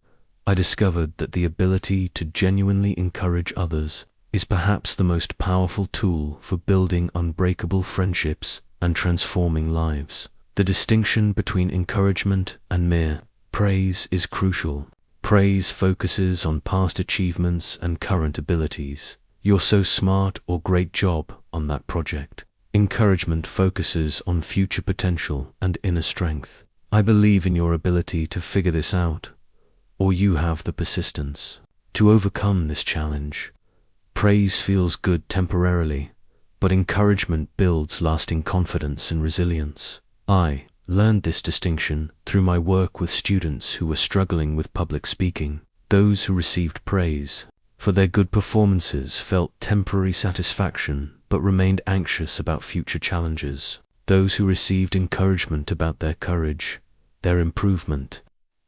I discovered that the ability to genuinely encourage others is perhaps the most powerful tool for building unbreakable friendships and transforming lives. The distinction between encouragement and mere praise is crucial. Praise focuses on past achievements and current abilities. You're so smart, or great job on that project. Encouragement focuses on future potential and inner strength. I believe in your ability to figure this out, or you have the persistence to overcome this challenge. Praise feels good temporarily, but encouragement builds lasting confidence and resilience. I learned this distinction through my work with students who were struggling with public speaking. Those who received praise for their good performances felt temporary satisfaction but remained anxious about future challenges. Those who received encouragement about their courage, their improvement,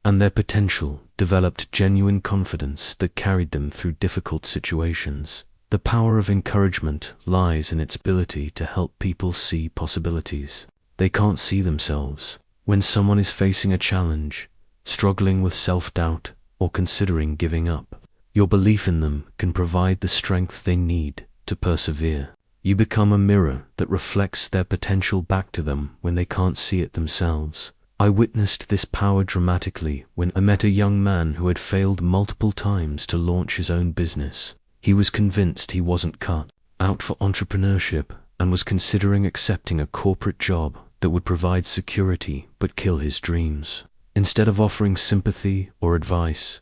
and their potential developed genuine confidence that carried them through difficult situations. The power of encouragement lies in its ability to help people see possibilities they can't see themselves. When someone is facing a challenge, struggling with self-doubt, or considering giving up, your belief in them can provide the strength they need to persevere. You become a mirror that reflects their potential back to them when they can't see it themselves. I witnessed this power dramatically when I met a young man who had failed multiple times to launch his own business. He was convinced he wasn't cut out for entrepreneurship and was considering accepting a corporate job that would provide security but kill his dreams. Instead of offering sympathy or advice,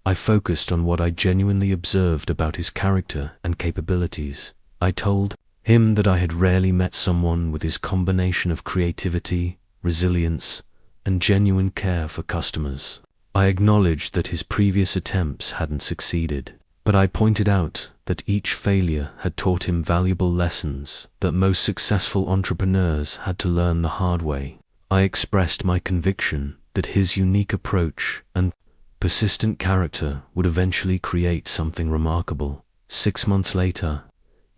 I focused on what I genuinely observed about his character and capabilities. I told him that I had rarely met someone with his combination of creativity, resilience, and genuine care for customers. I acknowledged that his previous attempts hadn't succeeded, but I pointed out that each failure had taught him valuable lessons that most successful entrepreneurs had to learn the hard way. I expressed my conviction that his unique approach and persistent character would eventually create something remarkable. 6 months later,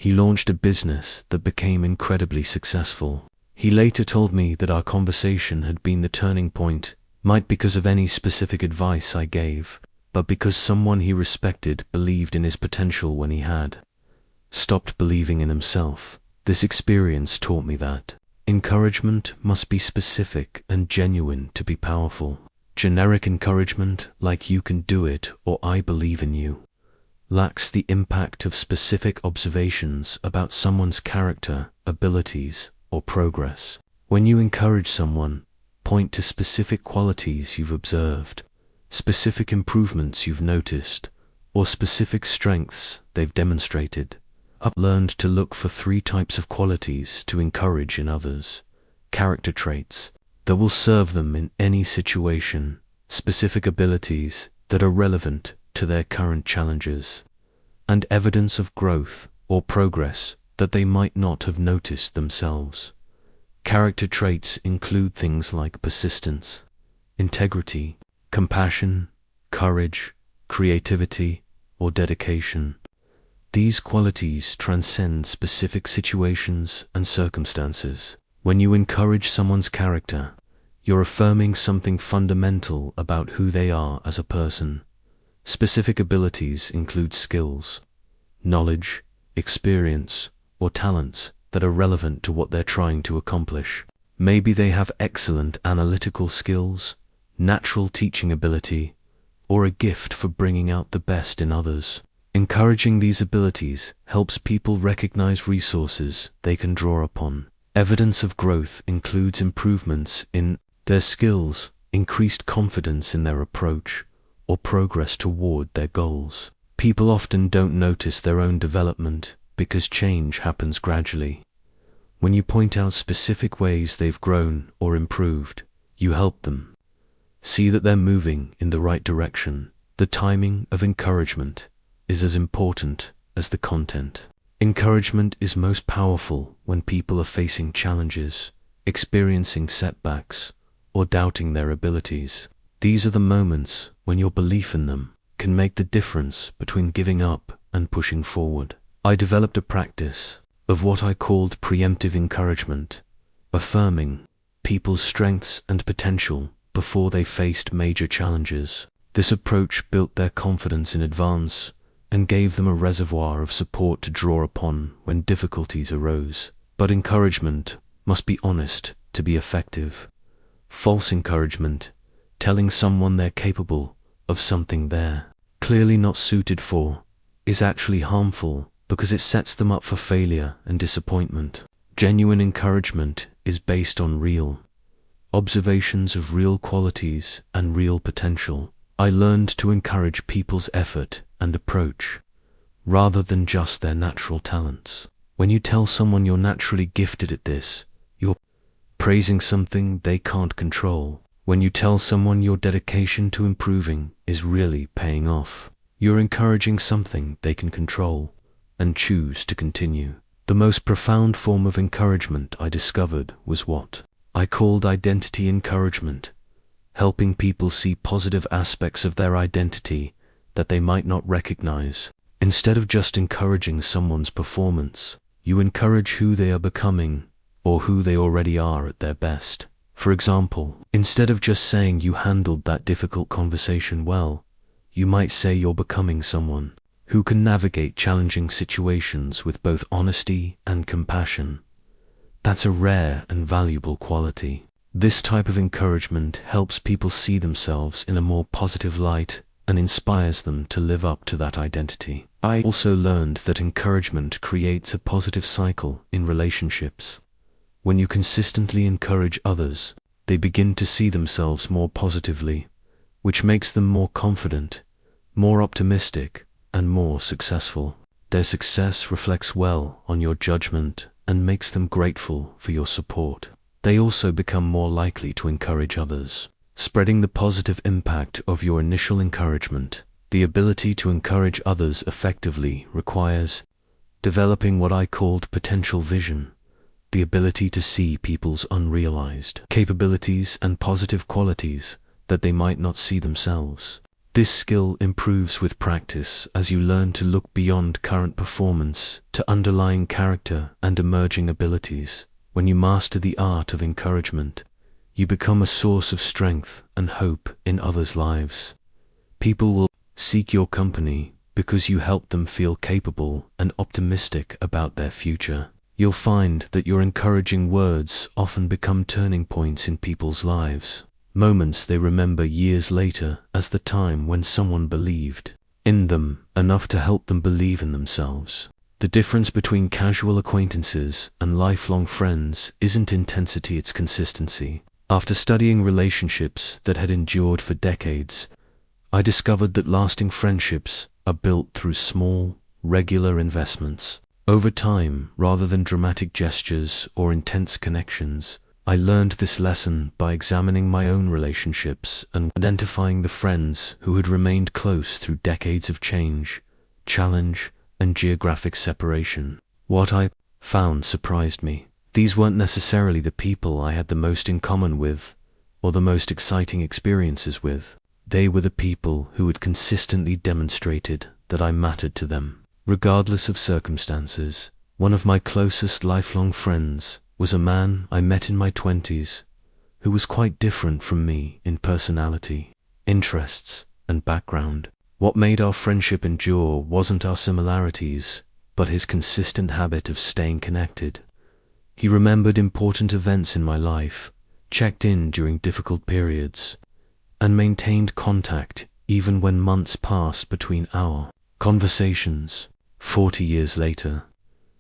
He launched a business that became incredibly successful. He later told me that our conversation had been the turning point, not because of any specific advice I gave, but because someone he respected believed in his potential when he had stopped believing in himself. This experience taught me that encouragement must be specific and genuine to be powerful. Generic encouragement, like "you can do it" or "I believe in you," lacks the impact of specific observations about someone's character, abilities, or progress. When you encourage someone, point to specific qualities you've observed, specific improvements you've noticed, or specific strengths they've demonstrated. I've learned to look for 3 types of qualities to encourage in others: character traits that will serve them in any situation, specific abilities that are relevant to their current challenges, and evidence of growth or progress that they might not have noticed themselves. Character traits include things like persistence, integrity, compassion, courage, creativity, or dedication. These qualities transcend specific situations and circumstances. When you encourage someone's character, you're affirming something fundamental about who they are as a person. Specific abilities include skills, knowledge, experience, or talents that are relevant to what they're trying to accomplish. Maybe they have excellent analytical skills, natural teaching ability, or a gift for bringing out the best in others. Encouraging these abilities helps people recognize resources they can draw upon. Evidence of growth includes improvements in their skills, increased confidence in their approach, or progress toward their goals. People often don't notice their own development because change happens gradually. When you point out specific ways they've grown or improved, you help them see that they're moving in the right direction. The timing of encouragement is as important as the content. Encouragement is most powerful when people are facing challenges, experiencing setbacks, or doubting their abilities. These are the moments when your belief in them can make the difference between giving up and pushing forward. I developed a practice of what I called preemptive encouragement, affirming people's strengths and potential before they faced major challenges. This approach built their confidence in advance and gave them a reservoir of support to draw upon when difficulties arose. But encouragement must be honest to be effective. False encouragement, telling someone they're capable of something they're clearly not suited for, is actually harmful because it sets them up for failure and disappointment. Genuine encouragement is based on real observations of real qualities and real potential. I learned to encourage people's effort and approach, rather than just their natural talents. When you tell someone you're naturally gifted at this, you're praising something they can't control. When you tell someone your dedication to improving is really paying off, you're encouraging something they can control and choose to continue. The most profound form of encouragement I discovered was what I called identity encouragement, helping people see positive aspects of their identity that they might not recognize. Instead of just encouraging someone's performance, you encourage who they are becoming or who they already are at their best. For example, instead of just saying you handled that difficult conversation well, you might say you're becoming someone who can navigate challenging situations with both honesty and compassion. That's a rare and valuable quality. This type of encouragement helps people see themselves in a more positive light and inspires them to live up to that identity. I also learned that encouragement creates a positive cycle in relationships. When you consistently encourage others, they begin to see themselves more positively, which makes them more confident, more optimistic, and more successful. Their success reflects well on your judgment and makes them grateful for your support. They also become more likely to encourage others. Spreading the positive impact of your initial encouragement. The ability to encourage others effectively requires developing what I called potential vision, the ability to see people's unrealized capabilities and positive qualities that they might not see themselves. This skill improves with practice as you learn to look beyond current performance to underlying character and emerging abilities. When you master the art of encouragement, you become a source of strength and hope in others' lives. People will seek your company because you help them feel capable and optimistic about their future. You'll find that your encouraging words often become turning points in people's lives, moments they remember years later as the time when someone believed in them enough to help them believe in themselves. The difference between casual acquaintances and lifelong friends isn't intensity, it's consistency. After studying relationships that had endured for decades, I discovered that lasting friendships are built through small, regular investments. Over time, rather than dramatic gestures or intense connections, I learned this lesson by examining my own relationships and identifying the friends who had remained close through decades of change, challenge, and geographic separation. What I found surprised me. These weren't necessarily the people I had the most in common with, or the most exciting experiences with. They were the people who had consistently demonstrated that I mattered to them, regardless of circumstances. One of my closest lifelong friends was a man I met in my 20s, who was quite different from me in personality, interests, and background. What made our friendship endure wasn't our similarities, but his consistent habit of staying connected. He remembered important events in my life, checked in during difficult periods, and maintained contact even when months passed between our conversations. 40 years later,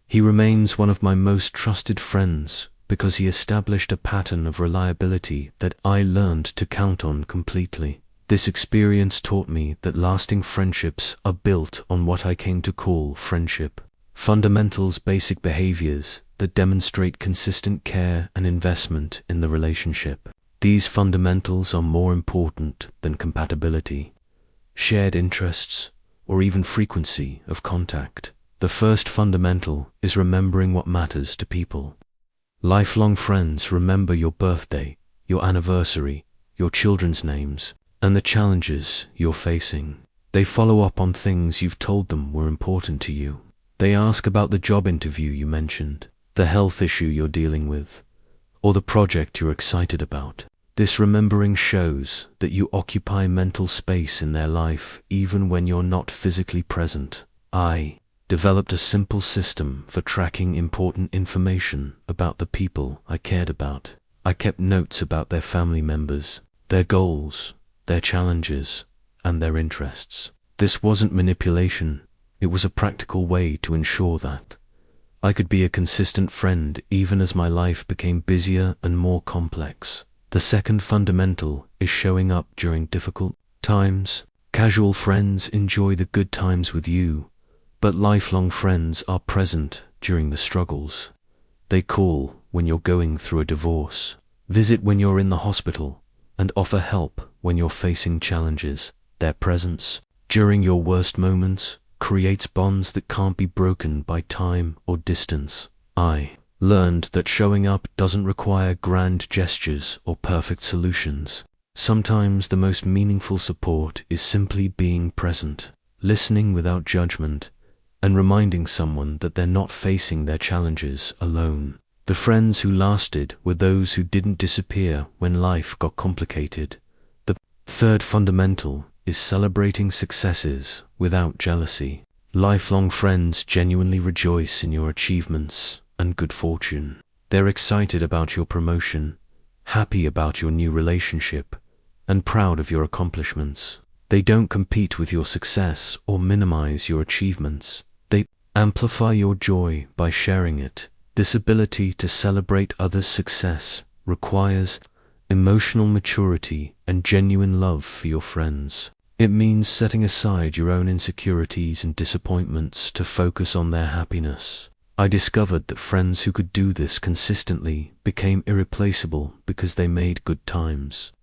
he remains one of my most trusted friends because he established a pattern of reliability that I learned to count on completely. This experience taught me that lasting friendships are built on what I came to call friendship fundamentals, basic behaviors that demonstrate consistent care and investment in the relationship. These fundamentals are more important than compatibility, shared interests, or even frequency of contact. The first fundamental is remembering what matters to people. Lifelong friends remember your birthday, your anniversary, your children's names, and the challenges you're facing. They follow up on things you've told them were important to you. They ask about the job interview you mentioned, the health issue you're dealing with, or the project you're excited about. This remembering shows that you occupy mental space in their life even when you're not physically present. I developed a simple system for tracking important information about the people I cared about. I kept notes about their family members, their goals, their challenges, and their interests. This wasn't manipulation, it was a practical way to ensure that I could be a consistent friend even as my life became busier and more complex. The second fundamental is showing up during difficult times. Casual friends enjoy the good times with you, but lifelong friends are present during the struggles. They call when you're going through a divorce, visit when you're in the hospital, and offer help when you're facing challenges. Their presence during your worst moments creates bonds that can't be broken by time or distance. I learned that showing up doesn't require grand gestures or perfect solutions. Sometimes the most meaningful support is simply being present, listening without judgment, and reminding someone that they're not facing their challenges alone. The friends who lasted were those who didn't disappear when life got complicated. The third fundamental is celebrating successes without jealousy. Lifelong friends genuinely rejoice in your achievements and good fortune. They're excited about your promotion, happy about your new relationship, and proud of your accomplishments. They don't compete with your success or minimize your achievements. They amplify your joy by sharing it. This ability to celebrate others' success requires emotional maturity and genuine love for your friends. It means setting aside your own insecurities and disappointments to focus on their happiness. I discovered that friends who could do this consistently became irreplaceable because they made good times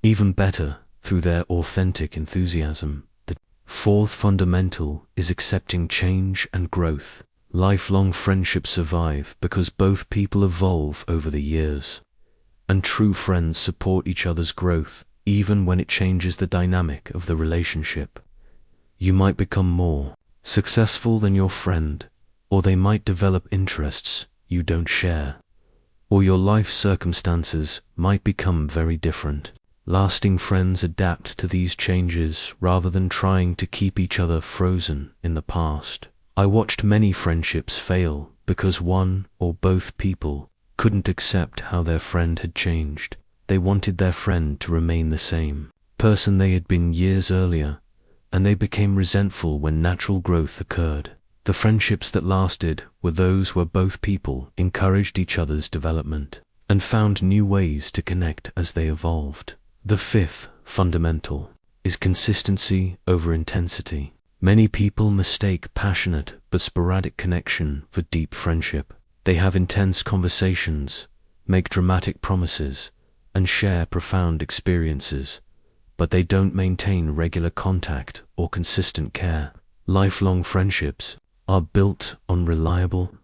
even better through their authentic enthusiasm. The fourth fundamental is accepting change and growth. Lifelong friendships survive because both people evolve over the years, and true friends support each other's growth even when it changes the dynamic of the relationship. You might become more successful than your friend, or they might develop interests you don't share, or your life circumstances might become very different. Lasting friends adapt to these changes rather than trying to keep each other frozen in the past. I watched many friendships fail because one or both people couldn't accept how their friend had changed. They wanted their friend to remain the same person they had been years earlier, and they became resentful when natural growth occurred. The friendships that lasted were those where both people encouraged each other's development and found new ways to connect as they evolved. The fifth fundamental is consistency over intensity. Many people mistake passionate but sporadic connection for deep friendship. They have intense conversations, make dramatic promises, and share profound experiences, but they don't maintain regular contact or consistent care. Lifelong friendships are built on reliable,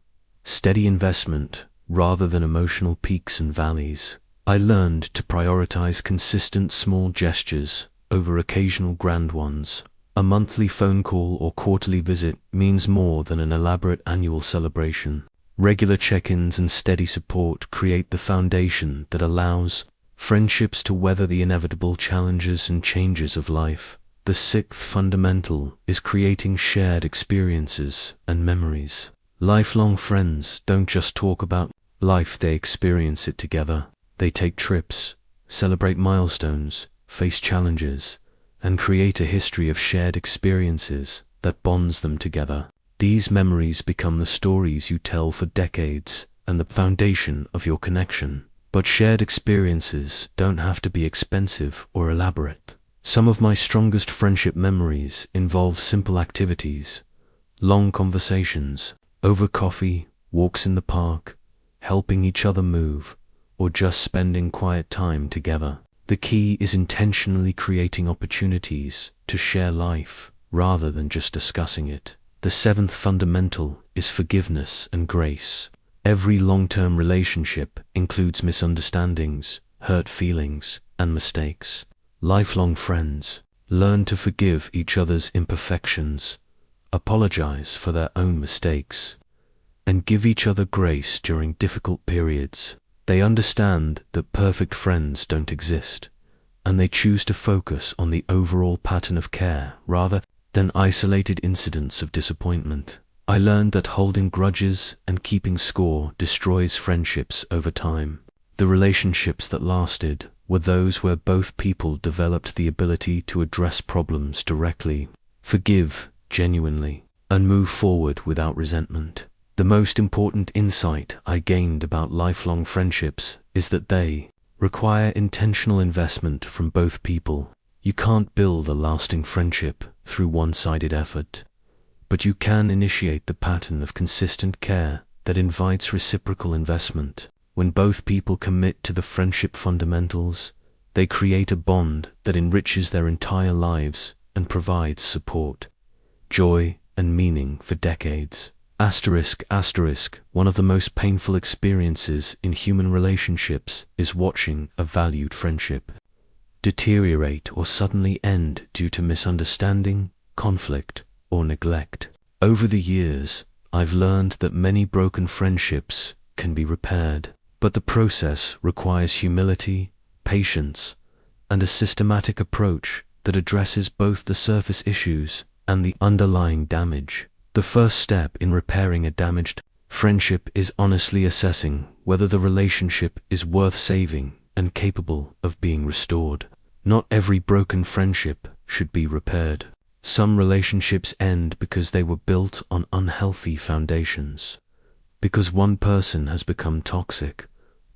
steady investment rather than emotional peaks and valleys. I learned to prioritize consistent small gestures over occasional grand ones. A monthly phone call or quarterly visit means more than an elaborate annual celebration. Regular check-ins and steady support create the foundation that allows friendships to weather the inevitable challenges and changes of life. The sixth fundamental is creating shared experiences and memories. Lifelong friends don't just talk about life, they experience it together. They take trips, celebrate milestones, face challenges, and create a history of shared experiences that bonds them together. These memories become the stories you tell for decades and the foundation of your connection. But shared experiences don't have to be expensive or elaborate. Some of my strongest friendship memories involve simple activities, long conversations, over coffee, walks in the park, helping each other move, or just spending quiet time together. The key is intentionally creating opportunities to share life rather than just discussing it. The seventh fundamental is forgiveness and grace. Every long-term relationship includes misunderstandings, hurt feelings, and mistakes. Lifelong friends learn to forgive each other's imperfections, apologize for their own mistakes, and give each other grace during difficult periods. They understand that perfect friends don't exist, and they choose to focus on the overall pattern of care rather than isolated incidents of disappointment. I learned that holding grudges and keeping score destroys friendships over time. The relationships that lasted were those where both people developed the ability to address problems directly, forgive genuinely, and move forward without resentment. The most important insight I gained about lifelong friendships is that they require intentional investment from both people. You can't build a lasting friendship through one-sided effort, but you can initiate the pattern of consistent care that invites reciprocal investment. When both people commit to the friendship fundamentals, they create a bond that enriches their entire lives and provides support, joy, and meaning for decades. One of the most painful experiences in human relationships is watching a valued friendship deteriorate or suddenly end due to misunderstanding, conflict, or neglect. Over the years, I've learned that many broken friendships can be repaired, but the process requires humility, patience, and a systematic approach that addresses both the surface issues and the underlying damage. The first step in repairing a damaged friendship is honestly assessing whether the relationship is worth saving and capable of being restored. Not every broken friendship should be repaired. Some relationships end because they were built on unhealthy foundations, because one person has become toxic,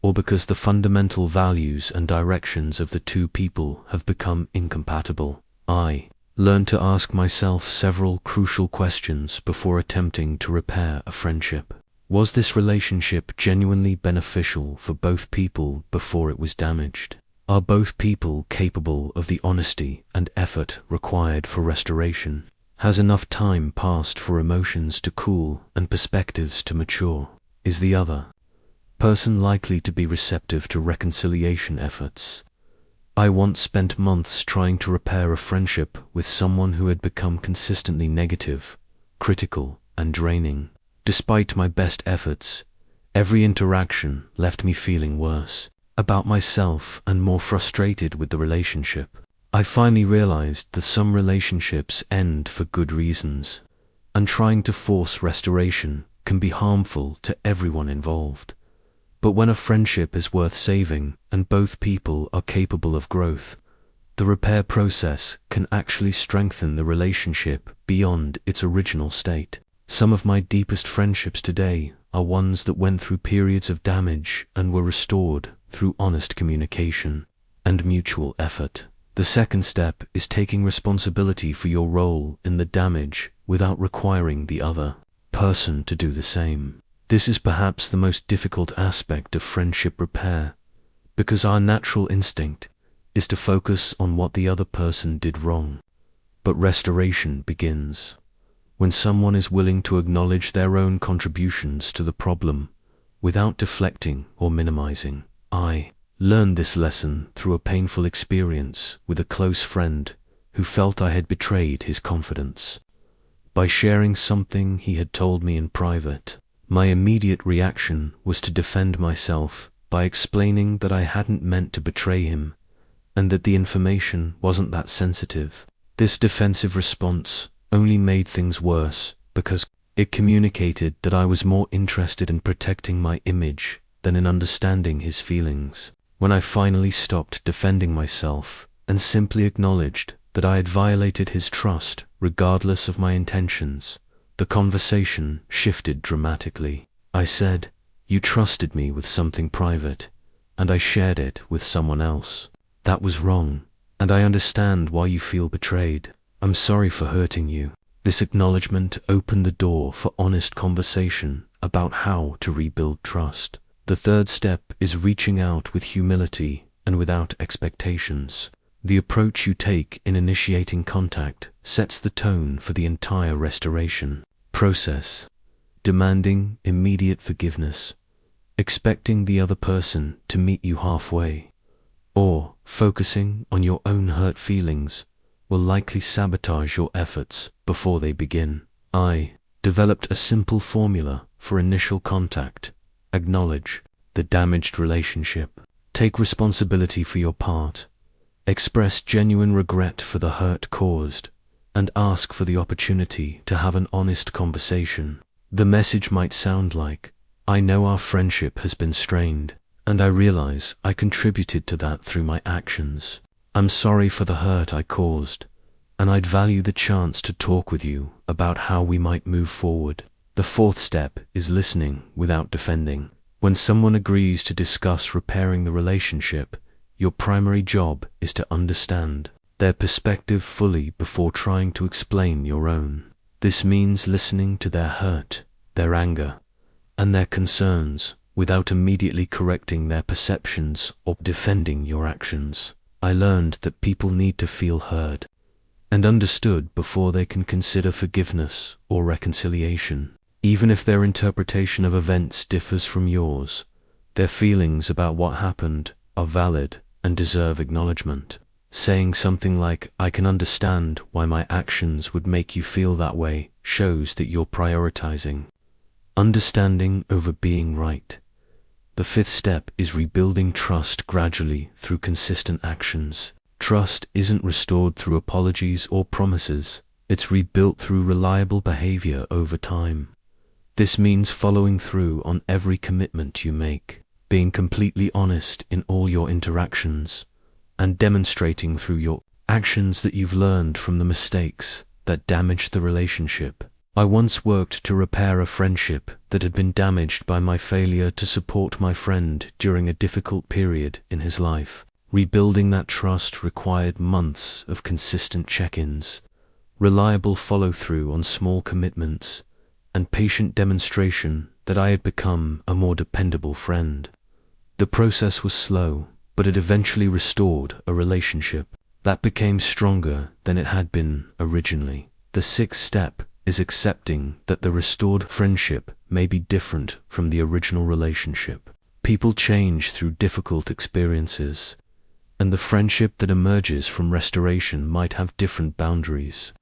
or because the fundamental values and directions of the two people have become incompatible. I learned to ask myself several crucial questions before attempting to repair a friendship. Was this relationship genuinely beneficial for both people before it was damaged? Are both people capable of the honesty and effort required for restoration? Has enough time passed for emotions to cool and perspectives to mature? Is the other person likely to be receptive to reconciliation efforts? I once spent months trying to repair a friendship with someone who had become consistently negative, critical, and draining. Despite my best efforts, every interaction left me feeling worse about myself and more frustrated with the relationship. I finally realized that some relationships end for good reasons, and trying to force restoration can be harmful to everyone involved. But when a friendship is worth saving and both people are capable of growth, the repair process can actually strengthen the relationship beyond its original state. Some of my deepest friendships today are ones that went through periods of damage and were restored through honest communication and mutual effort. The second step is taking responsibility for your role in the damage without requiring the other person to do the same. This is perhaps the most difficult aspect of friendship repair, because our natural instinct is to focus on what the other person did wrong. But restoration begins when someone is willing to acknowledge their own contributions to the problem without deflecting or minimizing. I learned this lesson through a painful experience with a close friend who felt I had betrayed his confidence. By sharing something he had told me in private, my immediate reaction was to defend myself by explaining that I hadn't meant to betray him and that the information wasn't that sensitive. This defensive response only made things worse because it communicated that I was more interested in protecting my image than in understanding his feelings. When I finally stopped defending myself and simply acknowledged that I had violated his trust regardless of my intentions, the conversation shifted dramatically. I said, "You trusted me with something private, and I shared it with someone else. That was wrong, and I understand why you feel betrayed. I'm sorry for hurting you." This acknowledgement opened the door for honest conversation about how to rebuild trust. The third step is reaching out with humility and without expectations. The approach you take in initiating contact sets the tone for the entire restoration process. Demanding immediate forgiveness, expecting the other person to meet you halfway, or focusing on your own hurt feelings will likely sabotage your efforts before they begin. I developed a simple formula for initial contact. Acknowledge the damaged relationship. Take responsibility for your part. Express genuine regret for the hurt caused, and ask for the opportunity to have an honest conversation. The message might sound like, "I know our friendship has been strained, and I realize I contributed to that through my actions. I'm sorry for the hurt I caused, and I'd value the chance to talk with you about how we might move forward." The fourth step is listening without defending. When someone agrees to discuss repairing the relationship, your primary job is to understand their perspective fully before trying to explain your own. This means listening to their hurt, their anger, and their concerns without immediately correcting their perceptions or defending your actions. I learned that people need to feel heard and understood before they can consider forgiveness or reconciliation. Even if their interpretation of events differs from yours, their feelings about what happened are valid and deserve acknowledgement. Saying something like, "I can understand why my actions would make you feel that way," shows that you're prioritizing understanding over being right. The fifth step is rebuilding trust gradually through consistent actions. Trust isn't restored through apologies or promises. It's rebuilt through reliable behavior over time. This means following through on every commitment you make, being completely honest in all your interactions, and demonstrating through your actions that you've learned from the mistakes that damaged the relationship. I once worked to repair a friendship that had been damaged by my failure to support my friend during a difficult period in his life. Rebuilding that trust required months of consistent check-ins, reliable follow-through on small commitments, and patient demonstration that I had become a more dependable friend. The process was slow, but it eventually restored a relationship that became stronger than it had been originally. The sixth step is accepting that the restored friendship may be different from the original relationship. People change through difficult experiences, and the friendship that emerges from restoration might have different boundaries,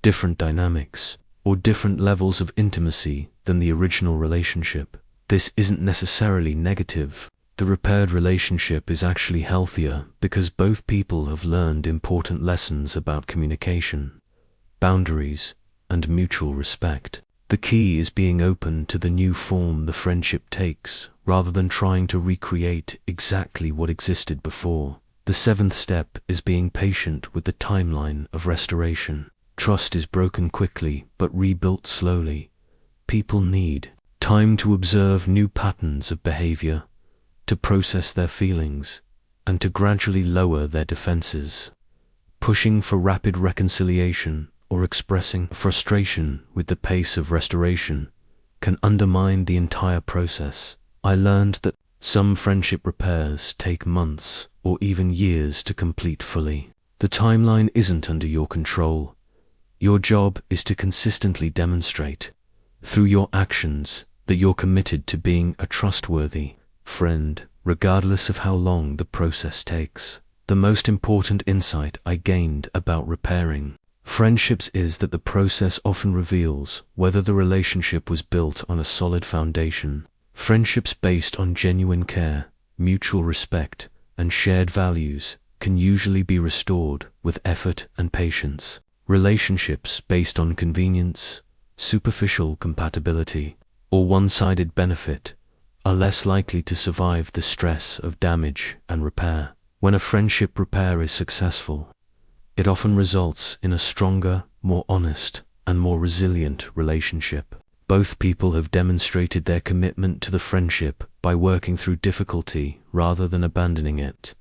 different dynamics, or different levels of intimacy than the original relationship. This isn't necessarily negative. The repaired relationship is actually healthier because both people have learned important lessons about communication, boundaries, and mutual respect. The key is being open to the new form the friendship takes, rather than trying to recreate exactly what existed before. The seventh step is being patient with the timeline of restoration. Trust is broken quickly, but rebuilt slowly. People need time to observe new patterns of behavior, to process their feelings, and to gradually lower their defenses. Pushing for rapid reconciliation or expressing frustration with the pace of restoration can undermine the entire process. I learned that some friendship repairs take months or even years to complete fully. The timeline isn't under your control. Your job is to consistently demonstrate, through your actions, that you're committed to being a trustworthy friend, regardless of how long the process takes. The most important insight I gained about repairing friendships is that the process often reveals whether the relationship was built on a solid foundation. Friendships based on genuine care, mutual respect, and shared values can usually be restored with effort and patience. Relationships based on convenience, superficial compatibility, or one-sided benefit are less likely to survive the stress of damage and repair. When a friendship repair is successful, it often results in a stronger, more honest, and more resilient relationship. Both people have demonstrated their commitment to the friendship by working through difficulty rather than abandoning it.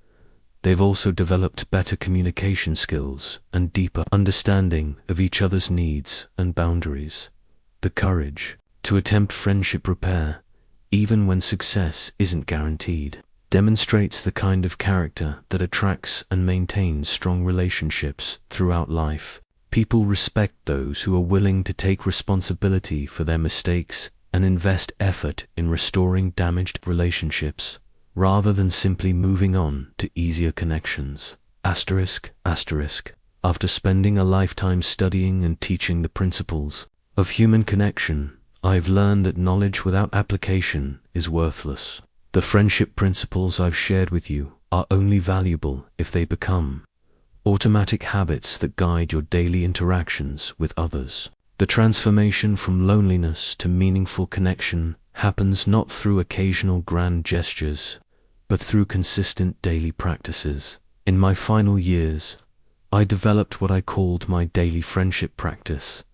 They've also developed better communication skills and deeper understanding of each other's needs and boundaries. The courage to attempt friendship repair, even when success isn't guaranteed, demonstrates the kind of character that attracts and maintains strong relationships throughout life. People respect those who are willing to take responsibility for their mistakes and invest effort in restoring damaged relationships, rather than simply moving on to easier connections. After spending a lifetime studying and teaching the principles of human connection, I've learned that knowledge without application is worthless. The friendship principles I've shared with you are only valuable if they become automatic habits that guide your daily interactions with others. The transformation from loneliness to meaningful connection happens not through occasional grand gestures, but through consistent daily practices. In my final years, I developed what I called my daily friendship practice,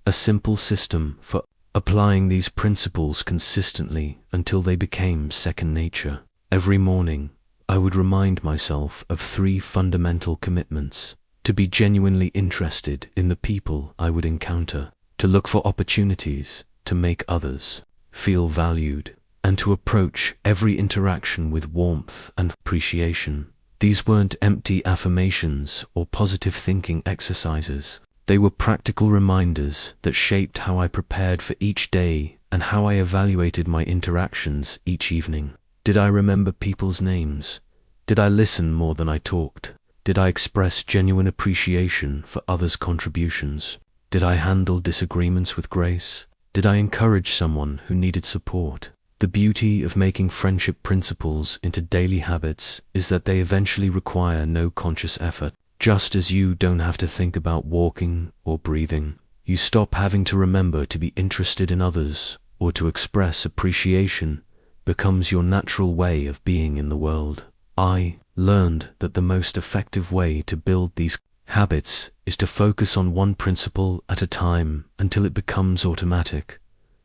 a simple system for applying these principles consistently until they became second nature. Every morning, I would remind myself of 3 fundamental commitments: to be genuinely interested in the people I would encounter, to look for opportunities to make others feel valued, and to approach every interaction with warmth and appreciation. These weren't empty affirmations or positive thinking exercises. They were practical reminders that shaped how I prepared for each day and how I evaluated my interactions each evening. Did I remember people's names? Did I listen more than I talked? Did I express genuine appreciation for others' contributions? Did I handle disagreements with grace? Did I encourage someone who needed support? The beauty of making friendship principles into daily habits is that they eventually require no conscious effort. Just as you don't have to think about walking or breathing, you stop having to remember to be interested in others or to express appreciation becomes your natural way of being in the world. I learned that the most effective way to build these habits is to focus on one principle at a time until it becomes automatic,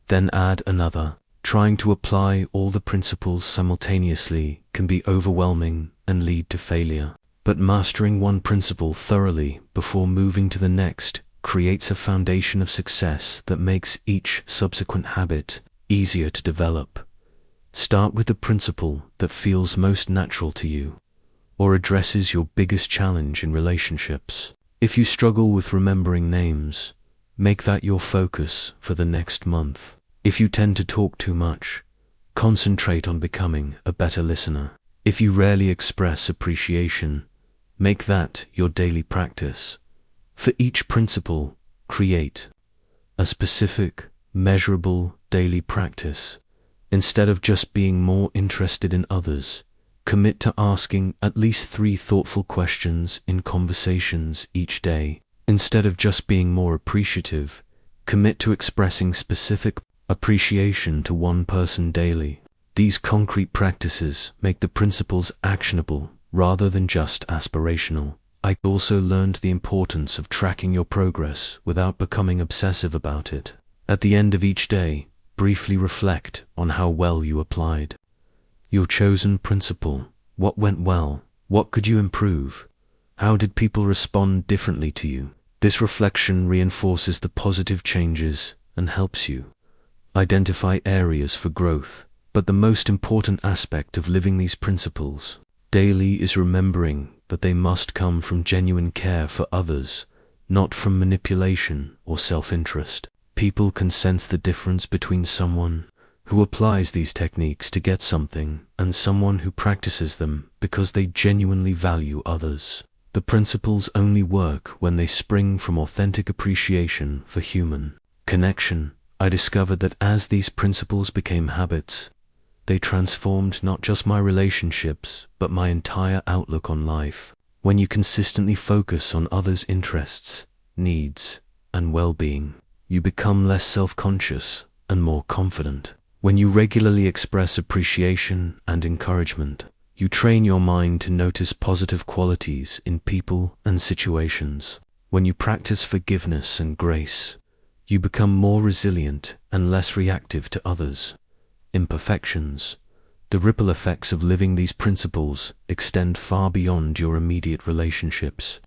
then add another. Trying to apply all the principles simultaneously can be overwhelming and lead to failure. But mastering one principle thoroughly before moving to the next creates a foundation of success that makes each subsequent habit easier to develop. Start with the principle that feels most natural to you, or addresses your biggest challenge in relationships. If you struggle with remembering names, make that your focus for the next month. If you tend to talk too much, concentrate on becoming a better listener. If you rarely express appreciation, make that your daily practice. For each principle, create a specific, measurable daily practice. Instead of just being more interested in others, commit to asking at least 3 thoughtful questions in conversations each day. Instead of just being more appreciative, commit to expressing specific appreciation to one person daily. These concrete practices make the principles actionable rather than just aspirational. I also learned the importance of tracking your progress without becoming obsessive about it. At the end of each day, briefly reflect on how well you applied your chosen principle. What went well? What could you improve? How did people respond differently to you? This reflection reinforces the positive changes and helps you identify areas for growth. But the most important aspect of living these principles daily is remembering that they must come from genuine care for others, not from manipulation or self-interest. People can sense the difference between someone who applies these techniques to get something and someone who practices them because they genuinely value others. The principles only work when they spring from authentic appreciation for human connection. I discovered that as these principles became habits, they transformed not just my relationships, but my entire outlook on life. When you consistently focus on others' interests, needs, and well-being, you become less self-conscious and more confident. When you regularly express appreciation and encouragement, you train your mind to notice positive qualities in people and situations. When you practice forgiveness and grace, you become more resilient and less reactive to others' imperfections. The ripple effects of living these principles extend far beyond your immediate relationships.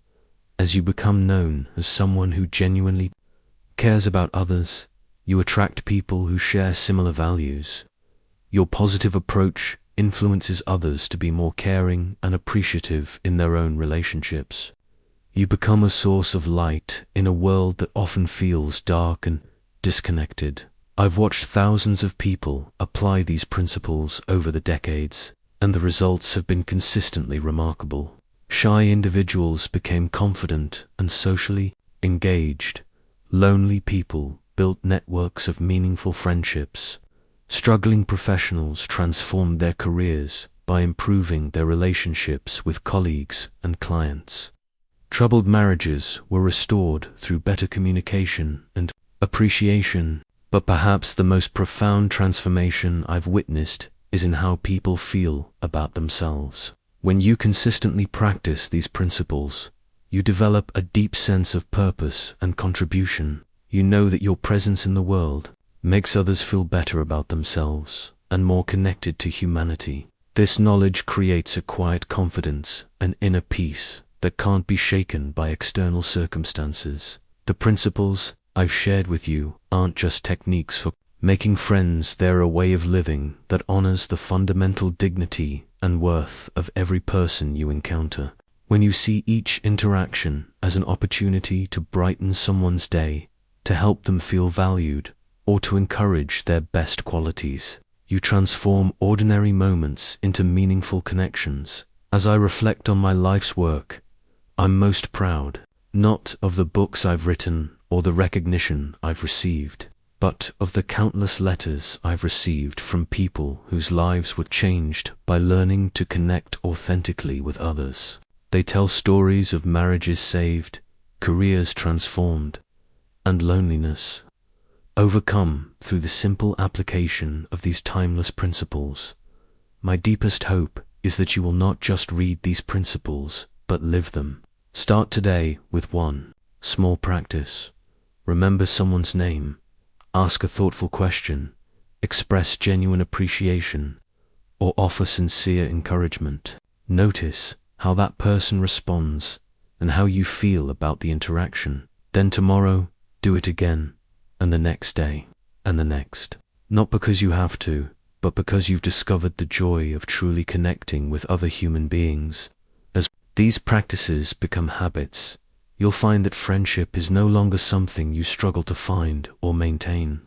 As you become known as someone who genuinely cares about others, you attract people who share similar values. Your positive approach influences others to be more caring and appreciative in their own relationships. You become a source of light in a world that often feels dark and disconnected. I've watched thousands of people apply these principles over the decades, and the results have been consistently remarkable. Shy individuals became confident and socially engaged. Lonely people built networks of meaningful friendships. Struggling professionals transformed their careers by improving their relationships with colleagues and clients. Troubled marriages were restored through better communication and appreciation. But perhaps the most profound transformation I've witnessed is in how people feel about themselves. When you consistently practice these principles, you develop a deep sense of purpose and contribution. You know that your presence in the world makes others feel better about themselves and more connected to humanity. This knowledge creates a quiet confidence and inner peace that can't be shaken by external circumstances. The principles I've shared with you aren't just techniques for making friends, they're a way of living that honors the fundamental dignity and worth of every person you encounter. When you see each interaction as an opportunity to brighten someone's day, to help them feel valued, or to encourage their best qualities, you transform ordinary moments into meaningful connections. As I reflect on my life's work, I'm most proud, not of the books I've written or the recognition I've received, but of the countless letters I've received from people whose lives were changed by learning to connect authentically with others. They tell stories of marriages saved, careers transformed, and loneliness overcome through the simple application of these timeless principles. My deepest hope is that you will not just read these principles, but live them. Start today with one small practice. Remember someone's name, ask a thoughtful question, express genuine appreciation, or offer sincere encouragement. Notice how that person responds and how you feel about the interaction. Then tomorrow, do it again, and the next day, and the next. Not because you have to, but because you've discovered the joy of truly connecting with other human beings. As these practices become habits, you'll find that friendship is no longer something you struggle to find or maintain.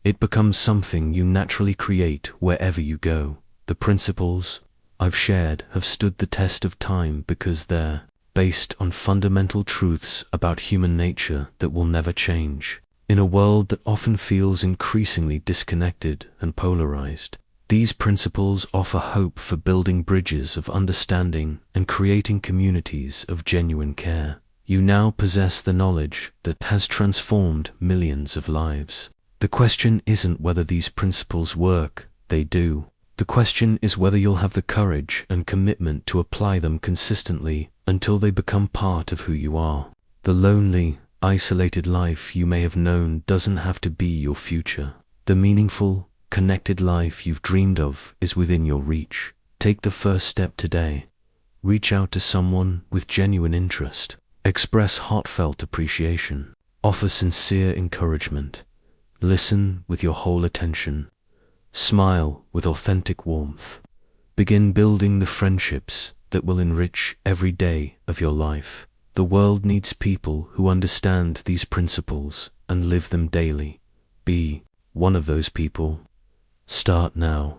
It becomes something you naturally create wherever you go. The principles I've shared have stood the test of time because they're based on fundamental truths about human nature that will never change. In a world that often feels increasingly disconnected and polarized, these principles offer hope for building bridges of understanding and creating communities of genuine care. You now possess the knowledge that has transformed millions of lives. The question isn't whether these principles work, they do. The question is whether you'll have the courage and commitment to apply them consistently until they become part of who you are. The lonely, isolated life you may have known doesn't have to be your future. The meaningful, connected life you've dreamed of is within your reach. Take the first step today. Reach out to someone with genuine interest. Express heartfelt appreciation. Offer sincere encouragement. Listen with your whole attention. Smile with authentic warmth. Begin building the friendships that will enrich every day of your life. The world needs people who understand these principles and live them daily. Be one of those people. Start now.